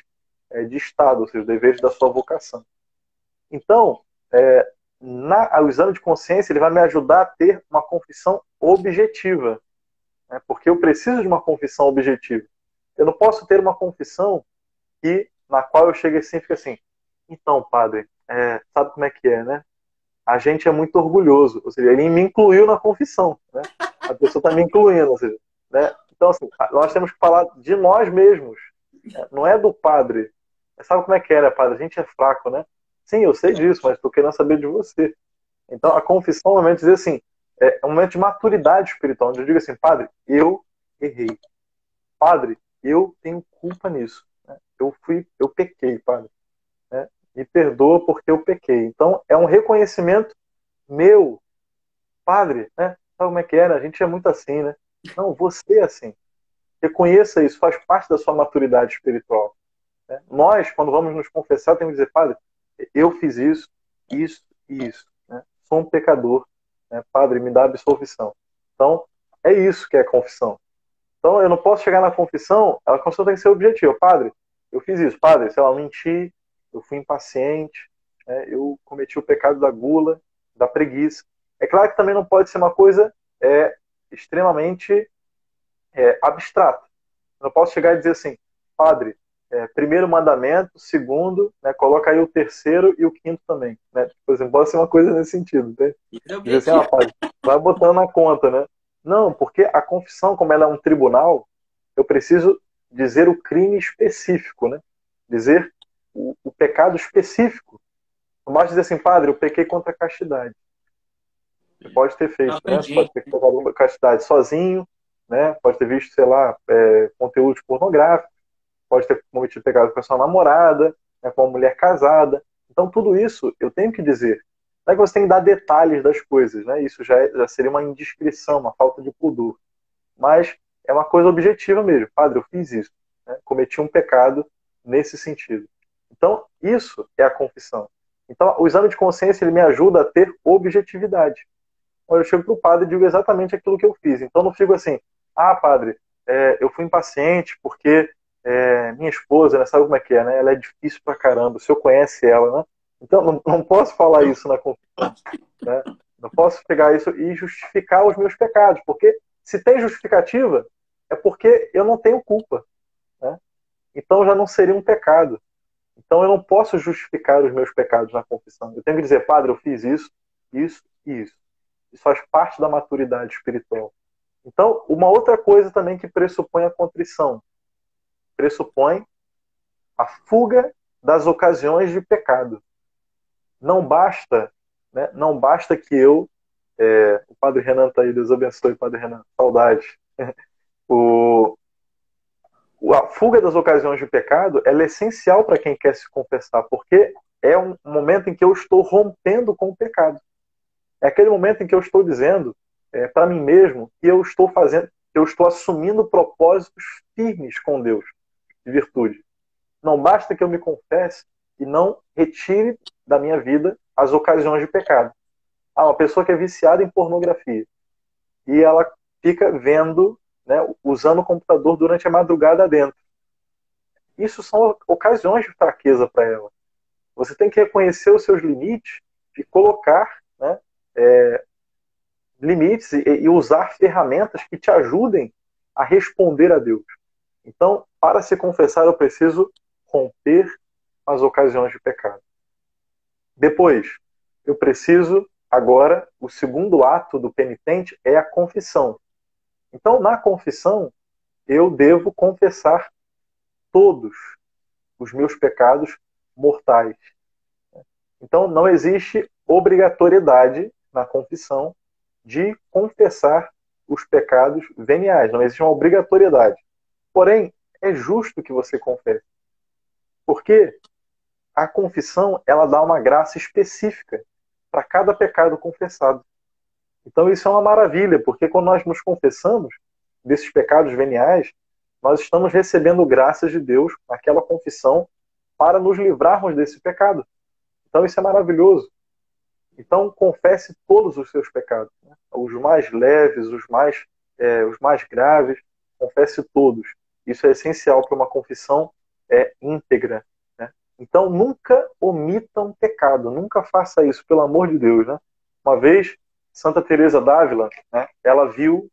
[SPEAKER 2] de Estado, os seus deveres da sua vocação. Então, o exame de consciência ele vai me ajudar a ter uma confissão objetiva. Né? Porque eu preciso de uma confissão objetiva. Eu não posso ter uma confissão na qual eu chego assim e fico assim, então, padre, sabe como é que é, né? A gente é muito orgulhoso. Ou seja, ele me incluiu na confissão. Né? A pessoa está me incluindo. Ou seja, né? Então, assim, nós temos que falar de nós mesmos. Né? Não é do padre. Sabe como é que é, né, padre? A gente é fraco, né? Sim, eu sei disso, mas estou querendo saber de você. Então, a confissão é um momento de dizer assim, é um momento de maturidade espiritual, onde eu digo assim, padre, eu errei. Padre, eu tenho culpa nisso. Né? Eu pequei, padre. Né? Me perdoa porque eu pequei. Então, é um reconhecimento meu, padre, né? Sabe como é que é, né? A gente é muito assim, né? Não, você é assim. Reconheça isso, faz parte da sua maturidade espiritual. Né? Nós, quando vamos nos confessar, temos que dizer, padre, eu fiz isso, isso e isso. Né? Sou um pecador. Né? Padre, me dá absolvição. Então, é isso que é confissão. Então, eu não posso chegar na confissão, a confissão tem que ser objetiva. Padre, eu fiz isso. Padre, sei lá, eu menti, eu fui impaciente, né? Eu cometi o pecado da gula, da preguiça. É claro que também não pode ser uma coisa extremamente abstrata. Eu não posso chegar e dizer assim, padre, primeiro mandamento, segundo, né, coloca aí o terceiro e o quinto também. Né? Por exemplo, pode ser uma coisa nesse sentido. Né? Dizer assim, padre, vai botando na conta, né? Não, porque a confissão, como ela é um tribunal, eu preciso dizer o crime específico, né? Dizer o pecado específico. Não basta dizer assim, padre, eu pequei contra a castidade. Você pode ter feito, né? Você pode ter pecado contra a castidade sozinho, né? Pode ter visto, sei lá, conteúdos pornográficos, pode ter cometido pecado com a sua namorada, né, com uma mulher casada. Então, tudo isso eu tenho que dizer. Não é que você tem que dar detalhes das coisas, né? Isso já seria uma indiscrição, uma falta de pudor. Mas é uma coisa objetiva mesmo. Padre, eu fiz isso. Né? Cometi um pecado nesse sentido. Então, isso é a confissão. Então, o exame de consciência ele me ajuda a ter objetividade. Então, eu chego para o padre e digo exatamente aquilo que eu fiz. Então, não fico assim, padre, eu fui impaciente porque minha esposa, né, sabe como é que é, né? Ela é difícil pra caramba, o senhor conhece ela, né? Então, não posso falar isso na confissão. Né? Não posso pegar isso e justificar os meus pecados, porque se tem justificativa, é porque eu não tenho culpa. Né? Então já não seria um pecado. Então eu não posso justificar os meus pecados na confissão. Eu tenho que dizer, padre, eu fiz isso, isso e isso. Isso faz parte da maturidade espiritual. Então, uma outra coisa também que pressupõe a contrição. Pressupõe a fuga das ocasiões de pecado. Não basta, né, não basta que eu, o Padre Renan está aí, Deus abençoe, Padre Renan, saudade. A fuga das ocasiões de pecado ela é essencial para quem quer se confessar, porque é um momento em que eu estou rompendo com o pecado. É aquele momento em que eu estou dizendo para mim mesmo que eu estou fazendo, eu estou assumindo propósitos firmes com Deus, de virtude. Não basta que eu me confesse e não retire da minha vida as ocasiões de pecado. Uma pessoa que é viciada em pornografia e ela fica vendo, né, usando o computador durante a madrugada dentro. Isso são ocasiões de fraqueza para ela. Você tem que reconhecer os seus limites e colocar, né, limites e usar ferramentas que te ajudem a responder a Deus. Então, para se confessar, eu preciso romper as ocasiões de pecado. Depois, eu preciso, agora, o segundo ato do penitente é a confissão. Então, na confissão, eu devo confessar todos os meus pecados mortais. Então, não existe obrigatoriedade na confissão de confessar os pecados veniais. Não existe uma obrigatoriedade. Porém, é justo que você confesse. Porque a confissão, ela dá uma graça específica para cada pecado confessado. Então isso é uma maravilha, porque quando nós nos confessamos desses pecados veniais, nós estamos recebendo graças de Deus naquela confissão para nos livrarmos desse pecado. Então isso é maravilhoso. Então confesse todos os seus pecados, né? Os mais leves, os mais graves, confesse todos. Isso é essencial para uma confissão íntegra. Então, nunca omita um pecado, nunca faça isso, pelo amor de Deus. Né? Uma vez, Santa Teresa d'Ávila, né, ela viu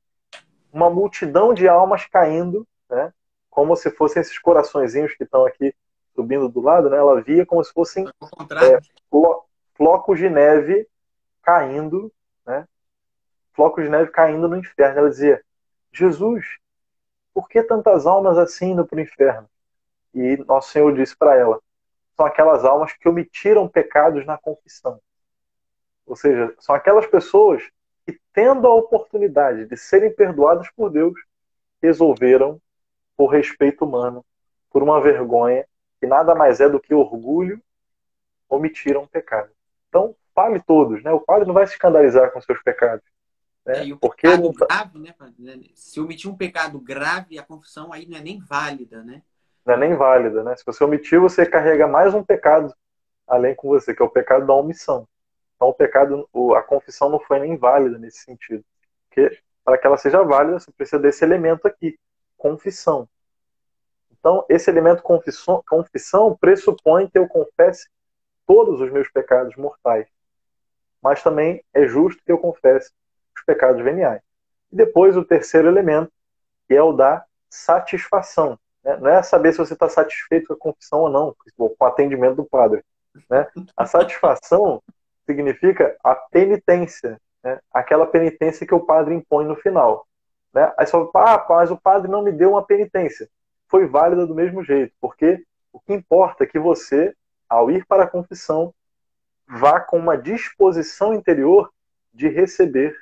[SPEAKER 2] uma multidão de almas caindo, né, como se fossem esses coraçõezinhos que estão aqui subindo do lado, né, ela via como se fossem flocos de neve caindo, né, flocos de neve caindo no inferno. Ela dizia, Jesus, por que tantas almas assim indo para o inferno? E Nosso Senhor disse para ela, são aquelas almas que omitiram pecados na confissão. Ou seja, são aquelas pessoas que, tendo a oportunidade de serem perdoadas por Deus, resolveram, por respeito humano, por uma vergonha, que nada mais é do que orgulho, omitiram pecado. Então, fale todos, né? O padre não vai se escandalizar com seus pecados. Né?
[SPEAKER 1] E o pecado grave, né? Se omitir um pecado grave, a confissão aí não é nem válida, né?
[SPEAKER 2] Não é nem válida, né? Se você omitir, você carrega mais um pecado além com você, que é o pecado da omissão. Então a confissão não foi nem válida nesse sentido. Porque para que ela seja válida, você precisa desse elemento aqui, confissão. Então, esse elemento confissão pressupõe que eu confesse todos os meus pecados mortais. Mas também é justo que eu confesse os pecados veniais. E depois o terceiro elemento, que é o da satisfação. Não é saber se você está satisfeito com a confissão ou não, com o atendimento do padre. Né? A satisfação significa a penitência, né? Aquela penitência que o padre impõe no final. Né? Aí você fala, mas o padre não me deu uma penitência. Foi válida do mesmo jeito, porque o que importa é que você, ao ir para a confissão, vá com uma disposição interior de receber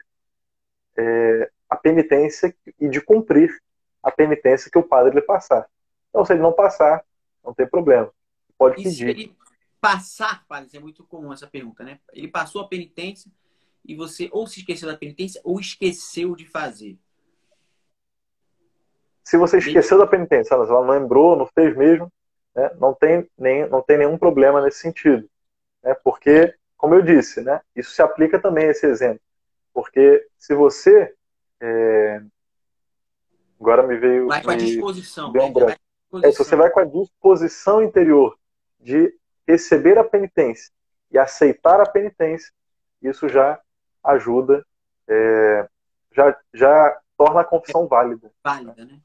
[SPEAKER 2] a penitência e de cumprir a penitência que o padre lhe passar. Então, se ele não passar, não tem problema. Pode pedir.
[SPEAKER 1] Se ele passar, padre, é muito comum essa pergunta, né? Ele passou a penitência e você ou se esqueceu da penitência ou esqueceu de fazer.
[SPEAKER 2] Se você esqueceu da penitência, ela não lembrou, não fez mesmo, né? não tem nenhum problema nesse sentido. Né? Porque, como eu disse, né? Isso se aplica também a esse exemplo. Porque se você... Agora me veio...
[SPEAKER 1] Vai com a disposição.
[SPEAKER 2] Se você vai com a disposição interior de receber a penitência e aceitar a penitência, isso já ajuda, já torna a confissão válida.
[SPEAKER 1] Válida, né?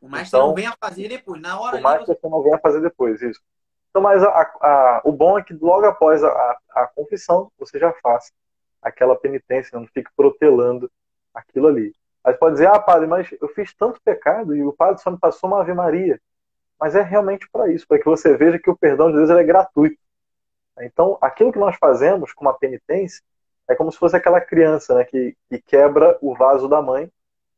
[SPEAKER 1] Por mais que você não venha a fazer depois, na hora.
[SPEAKER 2] Por mais que você não venha a fazer depois, isso. Então, mas o bom é que logo após a confissão, você já faça aquela penitência, não fique protelando aquilo ali. Aí você pode dizer, padre, mas eu fiz tanto pecado e o padre só me passou uma Ave Maria. Mas é realmente para isso, para que você veja que o perdão de Deus é gratuito. Então, aquilo que nós fazemos com uma penitência é como se fosse aquela criança, né, que quebra o vaso da mãe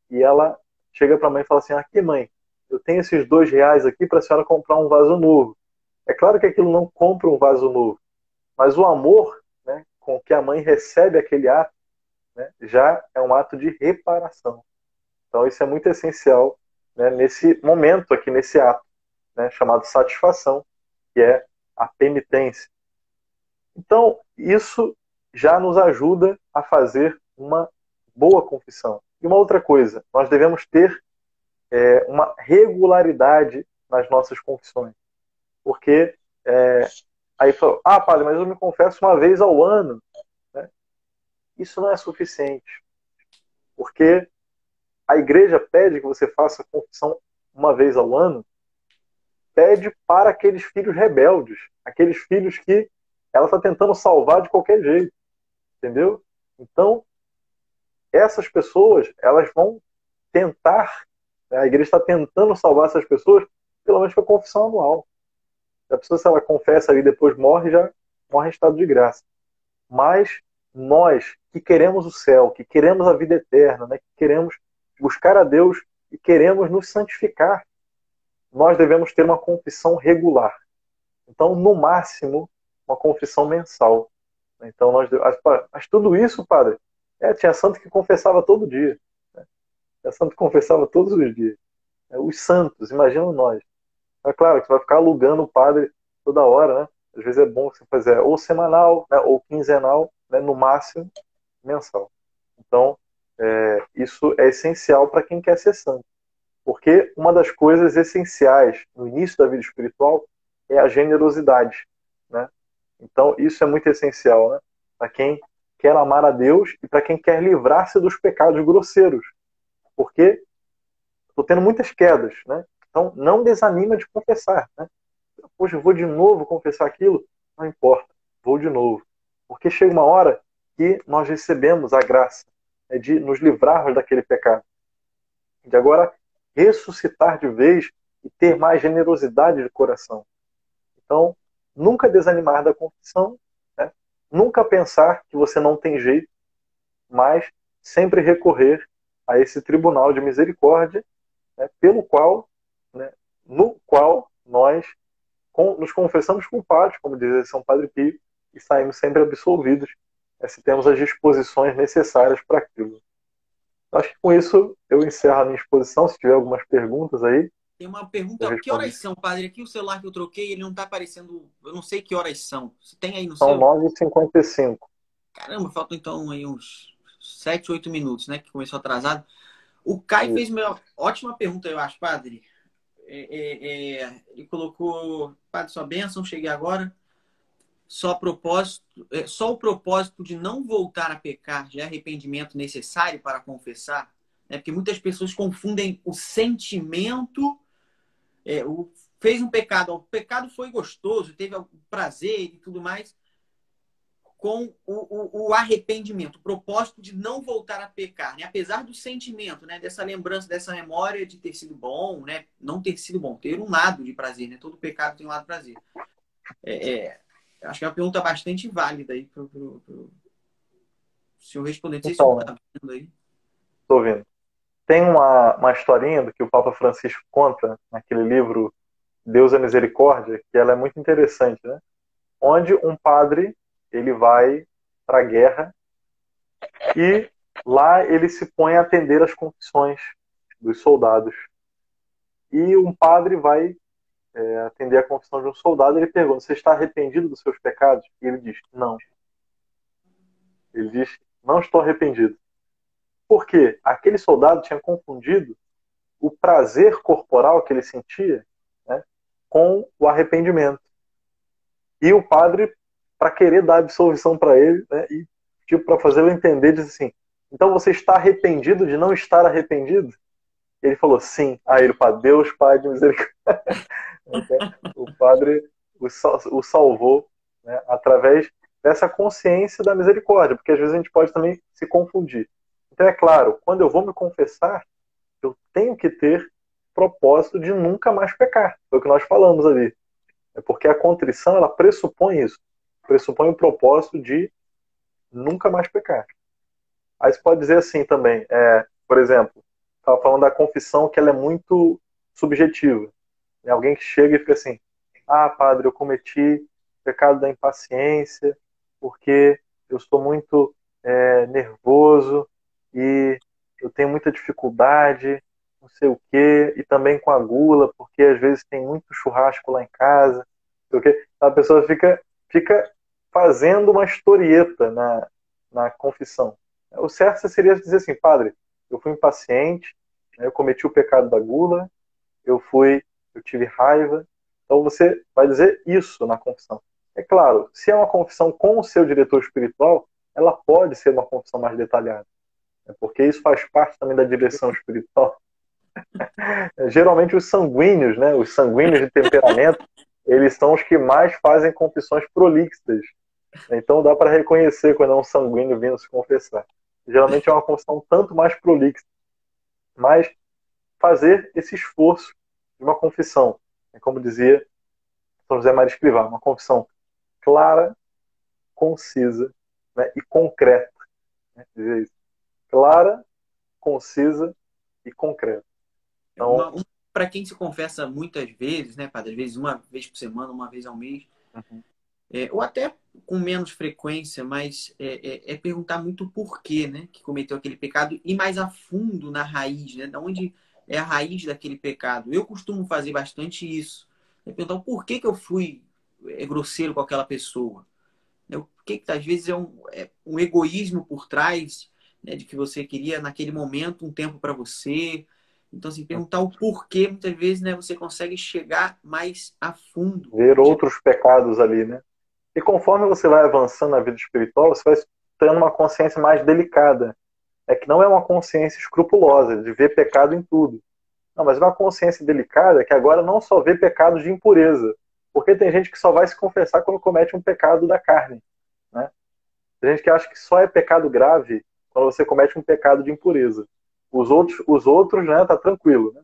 [SPEAKER 2] e ela chega para a mãe e fala assim, aqui mãe, eu tenho esses R$2 aqui para a senhora comprar um vaso novo. É claro que aquilo não compra um vaso novo, mas o amor, né, com que a mãe recebe aquele ato, né, já é um ato de reparação. Então isso é muito essencial, né, nesse momento aqui, nesse ato, né, chamado satisfação, que é a penitência. Então, isso já nos ajuda a fazer uma boa confissão. E uma outra coisa, nós devemos ter uma regularidade nas nossas confissões. Porque aí fala, padre, mas eu me confesso uma vez ao ano. Né? Isso não é suficiente. Porque a igreja pede que você faça a confissão uma vez ao ano, pede para aqueles filhos rebeldes, aqueles filhos que ela está tentando salvar de qualquer jeito, entendeu? Então, essas pessoas, elas vão tentar, né? A igreja está tentando salvar essas pessoas, pelo menos com a confissão anual. A pessoa, se ela confessa e depois morre, já morre em estado de graça. Mas nós que queremos o céu, que queremos a vida eterna, né? Que queremos buscar a Deus e queremos nos santificar, nós devemos ter uma confissão regular. Então, no máximo, uma confissão mensal. Então, mas tudo isso, padre, tinha santo que confessava todo dia. Né? Tinha santo que confessava todos os dias. Os santos, imaginam nós. É claro que você vai ficar alugando o padre toda hora, né? Às vezes é bom você fazer ou semanal, né, ou quinzenal, né, no máximo mensal. Então, isso é essencial para quem quer ser santo. Porque uma das coisas essenciais no início da vida espiritual é a generosidade. Né? Então, isso é muito essencial, né? Para quem quer amar a Deus e para quem quer livrar-se dos pecados grosseiros. Porque estou tendo muitas quedas, né? Então, não desanima de confessar. Né? Poxa, eu vou de novo confessar aquilo? Não importa, vou de novo. Porque chega uma hora que nós recebemos a graça, né, de nos livrarmos daquele pecado. De agora ressuscitar de vez e ter mais generosidade de coração. Então, nunca desanimar da confissão, né? Nunca pensar que você não tem jeito, mas sempre recorrer a esse tribunal de misericórdia, né, né, no qual nós nos confessamos culpados, como diz São Padre Pio, e saímos sempre absolvidos, né, se temos as disposições necessárias para aquilo. Acho que com isso eu encerro a minha exposição. Se tiver algumas perguntas aí.
[SPEAKER 1] Tem uma pergunta. Que horas são, padre? Aqui o celular que eu troquei, ele não está aparecendo. Eu não sei que horas são. Você tem aí no
[SPEAKER 2] São
[SPEAKER 1] seu?
[SPEAKER 2] 9h55.
[SPEAKER 1] Caramba, faltam então aí uns 7, 8 minutos, né? Que começou atrasado. O Caio fez uma ótima pergunta, eu acho, padre. Ele colocou, padre, sua bênção, cheguei agora. Só o propósito de não voltar a pecar já é arrependimento necessário para confessar? Né? Porque muitas pessoas confundem o sentimento, fez um pecado, o pecado foi gostoso, teve prazer e tudo mais, com o arrependimento, o propósito de não voltar a pecar, né? Apesar do sentimento, né? Dessa lembrança, dessa memória de ter sido bom, né? Não ter sido bom, ter um lado de prazer, né? Todo pecado tem um lado de prazer. Acho que é uma pergunta bastante válida aí para o senhor responder. Não sei se o senhor está vendo aí.
[SPEAKER 2] Estou vendo. Tem uma historinha do que o Papa Francisco conta naquele livro Deus é Misericórdia, que ela é muito interessante, né? Onde um padre ele vai para a guerra e lá ele se põe a atender as confissões dos soldados. E um padre vai atender a confissão de um soldado, ele pergunta: você está arrependido dos seus pecados? E ele diz: não. Ele diz: não estou arrependido. Por quê? Aquele soldado tinha confundido o prazer corporal que ele sentia, né, com o arrependimento. E o padre, para querer dar absolvição para ele, né, e tipo, para fazê-lo entender, diz assim: então você está arrependido de não estar arrependido? Ele falou: sim. Aí ele falou: Deus, Pai de misericórdia. Então, o padre o salvou, né, através dessa consciência da misericórdia, porque às vezes a gente pode também se confundir. Então é claro, quando eu vou me confessar, eu tenho que ter propósito de nunca mais pecar. Foi o que nós falamos ali. É porque a contrição, ela pressupõe isso. Pressupõe o propósito de nunca mais pecar. Aí você pode dizer assim também, por exemplo, estava falando da confissão, que ela é muito subjetiva. É alguém que chega e fica assim: padre, eu cometi o pecado da impaciência porque eu estou muito nervoso e eu tenho muita dificuldade, não sei o quê, e também com a gula, porque às vezes tem muito churrasco lá em casa, Porque a pessoa fica fazendo uma historieta na confissão. O certo seria dizer assim, padre, eu fui impaciente, né, eu cometi o pecado da gula, eu tive raiva. Então você vai dizer isso na confissão. É claro, se é uma confissão com o seu diretor espiritual, ela pode ser uma confissão mais detalhada, né, porque isso faz parte também da direção espiritual. Geralmente os sanguíneos, né, os sanguíneos de temperamento, eles são os que mais fazem confissões prolixas. Então dá para reconhecer quando é um sanguíneo vindo se confessar. Geralmente é uma confissão tanto mais prolixa, mas fazer esse esforço de uma confissão, como dizia São José Maria Escrivá, uma confissão clara, concisa, né, e concreta. Né, dizia isso. Clara, concisa e concreta. Então,
[SPEAKER 1] Para quem se confessa muitas vezes, né, padre? Às vezes uma vez por semana, uma vez ao mês,
[SPEAKER 2] uhum.
[SPEAKER 1] ou até com menos frequência, mas é perguntar muito o porquê, né, que cometeu aquele pecado e mais a fundo na raiz, né, da onde é a raiz daquele pecado. Eu costumo fazer bastante isso, é perguntar o porquê que eu fui grosseiro com aquela pessoa, né, o porquê que às vezes é um egoísmo por trás, né, de que você queria naquele momento um tempo para você. Então, assim, perguntar o porquê, muitas vezes, né, você consegue chegar mais a fundo.
[SPEAKER 2] Ver outros pecados ali, né? E conforme você vai avançando na vida espiritual, você vai tendo uma consciência mais delicada. É que não é uma consciência escrupulosa, de ver pecado em tudo. Não, mas é uma consciência delicada que agora não só vê pecados de impureza. Porque tem gente que só vai se confessar quando comete um pecado da carne. Né? Tem gente que acha que só é pecado grave quando você comete um pecado de impureza. Os outros, né, tá tranquilo. Né?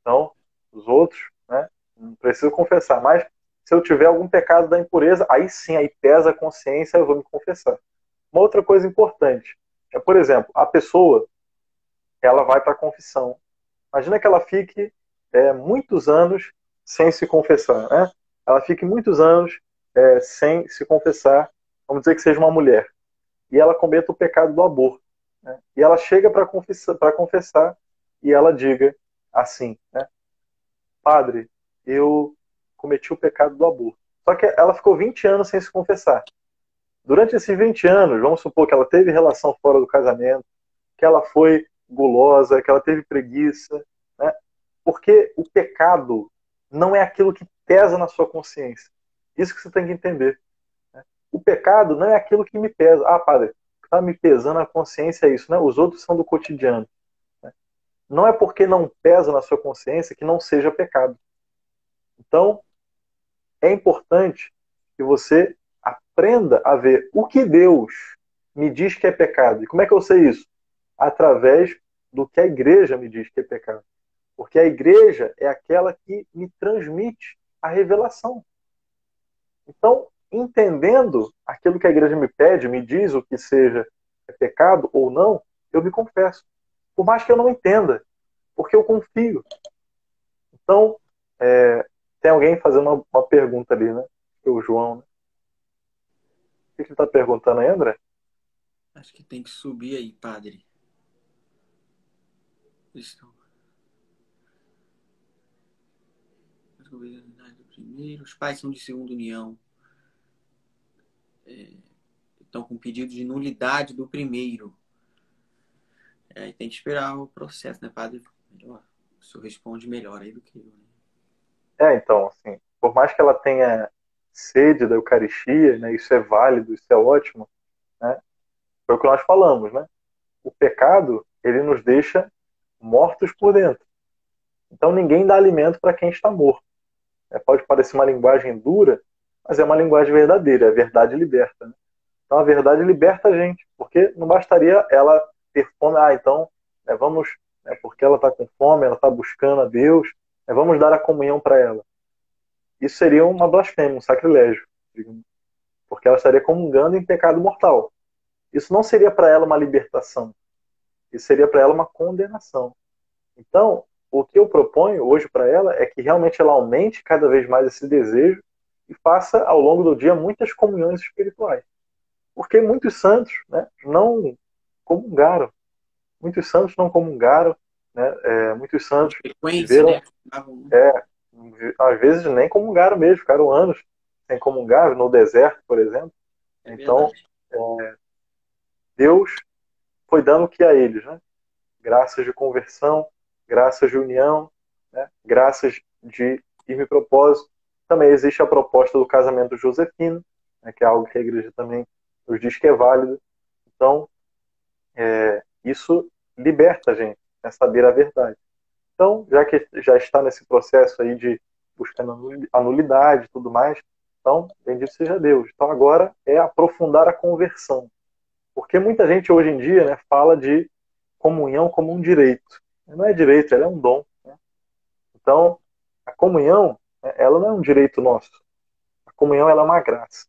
[SPEAKER 2] Então, os outros, né, não preciso confessar. Mas se eu tiver algum pecado da impureza, aí sim, aí pesa a consciência, eu vou me confessar. Uma outra coisa importante é, por exemplo, a pessoa, ela vai para a confissão. Imagina que ela fique muitos anos sem se confessar, né? Ela fique muitos anos sem se confessar, vamos dizer que seja uma mulher, e ela cometa o pecado do aborto. Né? E ela chega para confessar e ela diga assim, né? Padre, eu cometi o pecado do aborto. Só que ela ficou 20 anos sem se confessar. Durante esses 20 anos, vamos supor que ela teve relação fora do casamento, que ela foi gulosa, que ela teve preguiça, né? Porque o pecado não é aquilo que pesa na sua consciência. Isso que você tem que entender. Né? O pecado não é aquilo que me pesa. Ah, padre, o que está me pesando a consciência é isso, né? Os outros são do cotidiano. Né? Não é porque não pesa na sua consciência que não seja pecado. Então, é importante que você aprenda a ver o que Deus me diz que é pecado. E como é que eu sei isso? Através do que a igreja me diz que é pecado. Porque a igreja é aquela que me transmite a revelação. Então, entendendo aquilo que a igreja me pede, me diz o que seja pecado ou não, eu me confesso. Por mais que eu não entenda, porque eu confio. Então, tem alguém fazendo uma pergunta ali, né? O João, né? O que ele está perguntando aí, André?
[SPEAKER 1] Acho que tem que subir aí, padre. Os pais são de segunda união. Estão com pedido de nulidade do primeiro. Tem que esperar o processo, né, padre? Melhor. O senhor responde melhor aí do que eu. Né?
[SPEAKER 2] Então, assim, por mais que ela tenha sede da Eucaristia, né, isso é válido, isso é ótimo, né? Foi o que nós falamos, né? O pecado, ele nos deixa mortos por dentro. Então ninguém dá alimento para quem está morto. Pode parecer uma linguagem dura, mas é uma linguagem verdadeira, a verdade liberta. Né? Então a verdade liberta a gente, porque não bastaria ela ter fome, então vamos, porque ela está com fome, ela está buscando a Deus, vamos dar a comunhão para ela. Isso seria uma blasfêmia, um sacrilégio, porque ela estaria comungando em pecado mortal. Isso não seria para ela uma libertação, isso seria para ela uma condenação. Então, o que eu proponho hoje para ela é que realmente ela aumente cada vez mais esse desejo e faça ao longo do dia muitas comunhões espirituais. Porque muitos santos, né, não comungaram. Muitos santos não comungaram, né? Muitos santos
[SPEAKER 1] frequência,
[SPEAKER 2] viveram,
[SPEAKER 1] né?
[SPEAKER 2] às vezes nem comungaram mesmo, ficaram anos sem comungar, no deserto, por exemplo.
[SPEAKER 1] É
[SPEAKER 2] Então,
[SPEAKER 1] verdade.
[SPEAKER 2] Deus foi dando o que a eles, né? Graças de conversão, graças de união, né? Graças de firme propósito. Também existe a proposta do casamento josefino, né? Que é algo que a igreja também nos diz que é válido. Então, isso liberta a gente, né? Saber a verdade. Então, já que já está nesse processo aí de buscando a nulidade e tudo mais, então, bendito seja Deus. Então, agora é aprofundar a conversão. Porque muita gente hoje em dia, né, fala de comunhão como um direito. Não é direito, ela é um dom. Né? Então, a comunhão, né, ela não é um direito nosso. A comunhão, ela é uma graça.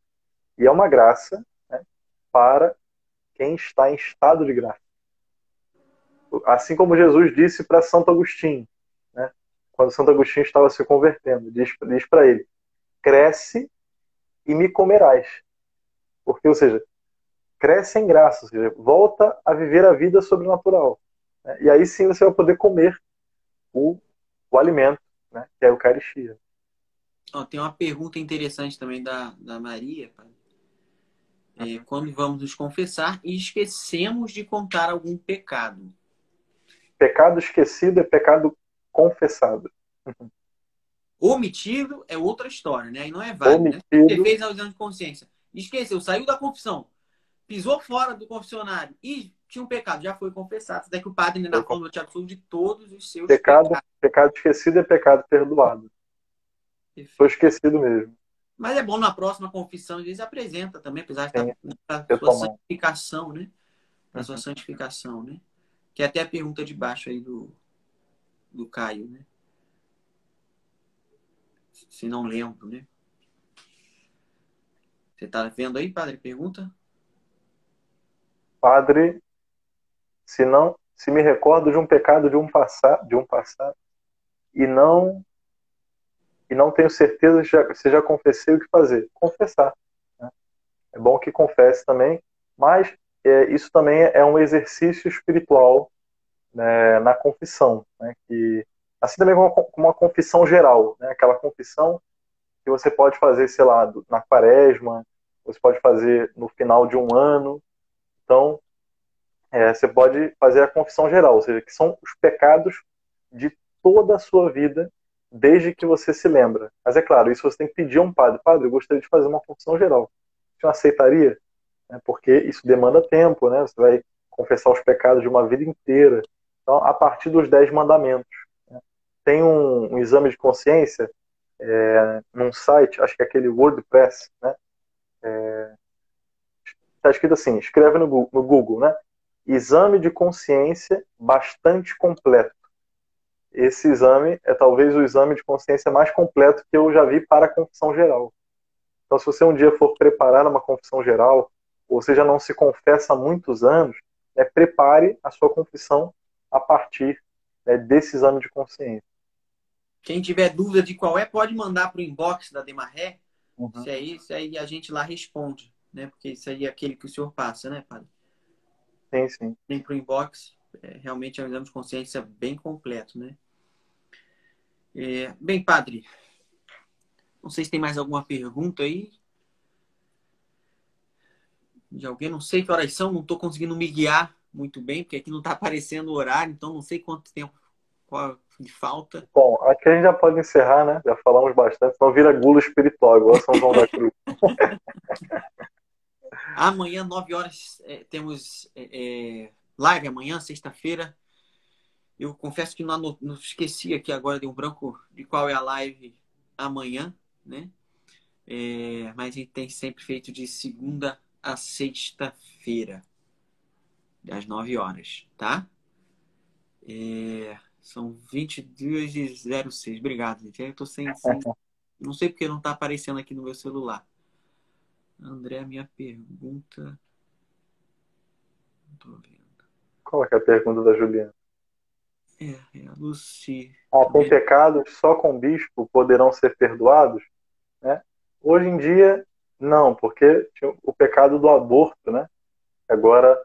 [SPEAKER 2] E é uma graça, né, para quem está em estado de graça. Assim como Jesus disse para Santo Agostinho, né, quando Santo Agostinho estava se convertendo, diz para ele: cresce e me comerás. Porque, ou seja, cresce em graça, ou seja, volta a viver a vida sobrenatural. Né? E aí sim você vai poder comer o, o alimento, né, que é a Eucaristia.
[SPEAKER 1] Ó, tem uma pergunta interessante também da Maria. Quando vamos nos confessar e esquecemos de contar algum pecado.
[SPEAKER 2] Pecado esquecido é pecado confessado.
[SPEAKER 1] Omitido é outra história, né? Aí não é válido, né? Você
[SPEAKER 2] Omitido,
[SPEAKER 1] fez a exame de consciência, esqueceu, saiu da confissão, pisou fora do confessionário e tinha um pecado, já foi confessado. Até que o padre ainda falou, eu te absolvo de todos os seus pecados.
[SPEAKER 2] pecado esquecido é pecado perdoado. Foi
[SPEAKER 1] Perfeito.
[SPEAKER 2] esquecido mesmo.
[SPEAKER 1] Mas é bom na próxima confissão, às vezes apresenta também, apesar de estar
[SPEAKER 2] Sim,
[SPEAKER 1] para sua
[SPEAKER 2] retomar.
[SPEAKER 1] santificação, né? Para sua
[SPEAKER 2] Uhum.
[SPEAKER 1] santificação, né? Que é até a pergunta de baixo aí do Caio, né? Se não lembro, né? Você tá vendo aí, padre? Pergunta?
[SPEAKER 2] Padre, se me recordo de um pecado de um passado e não tenho certeza se já confessei o que fazer. Confessar. Né? É bom que confesse também, mas isso também é um exercício espiritual, né, na confissão. Né? Que, assim também como uma confissão geral, né? Aquela confissão que você pode fazer, sei lá, na quaresma, você pode fazer no final de um ano. Então, você pode fazer a confissão geral, ou seja, que são os pecados de toda a sua vida, desde que você se lembra. Mas é claro, isso você tem que pedir a um padre. Padre, eu gostaria de fazer uma confissão geral. Você aceitaria? Porque isso demanda tempo, né? Você vai confessar os pecados de uma vida inteira. Então, a partir dos 10 mandamentos. Né? Tem um exame de consciência num site, acho que é aquele WordPress, né? Está escrito assim, escreve no Google, né? Exame de consciência bastante completo. Esse exame é talvez o exame de consciência mais completo que eu já vi para a confissão geral. Então, se você um dia for preparar uma confissão geral, ou você já não se confessa há muitos anos, prepare a sua confissão a partir, né, desse exame de consciência.
[SPEAKER 1] Quem tiver dúvida de qual é, pode mandar para o inbox da Demarré.
[SPEAKER 2] Uhum.
[SPEAKER 1] Isso aí a gente lá responde, né? Porque isso aí é aquele que o senhor passa, né, padre?
[SPEAKER 2] Sim, sim.
[SPEAKER 1] Vem para o inbox, realmente é um exame de consciência bem completo, né? Bem, padre, não sei se tem mais alguma pergunta aí de alguém. Não sei que horas são, não estou conseguindo me guiar muito bem, porque aqui não está aparecendo o horário, então não sei quanto tempo de falta.
[SPEAKER 2] Bom, aqui a gente já pode encerrar, né? Já falamos bastante, senão vira gula espiritual, igual São João da Cruz.
[SPEAKER 1] Amanhã, 9 horas, temos live amanhã, sexta-feira. Eu confesso que não esqueci aqui agora, deu um branco de qual é a live amanhã, né? Mas a gente tem sempre feito de segunda a sexta-feira, às 9 horas, tá? São 22h06. Obrigado, gente. Eu tô sem. Não sei porque não tá aparecendo aqui no meu celular. André, minha pergunta. Não tô vendo.
[SPEAKER 2] Qual é a pergunta da Juliana?
[SPEAKER 1] A Lucy.
[SPEAKER 2] Tem pecados só com bispo poderão ser perdoados? Né? Hoje em dia, não, porque tinha o pecado do aborto, né? Agora,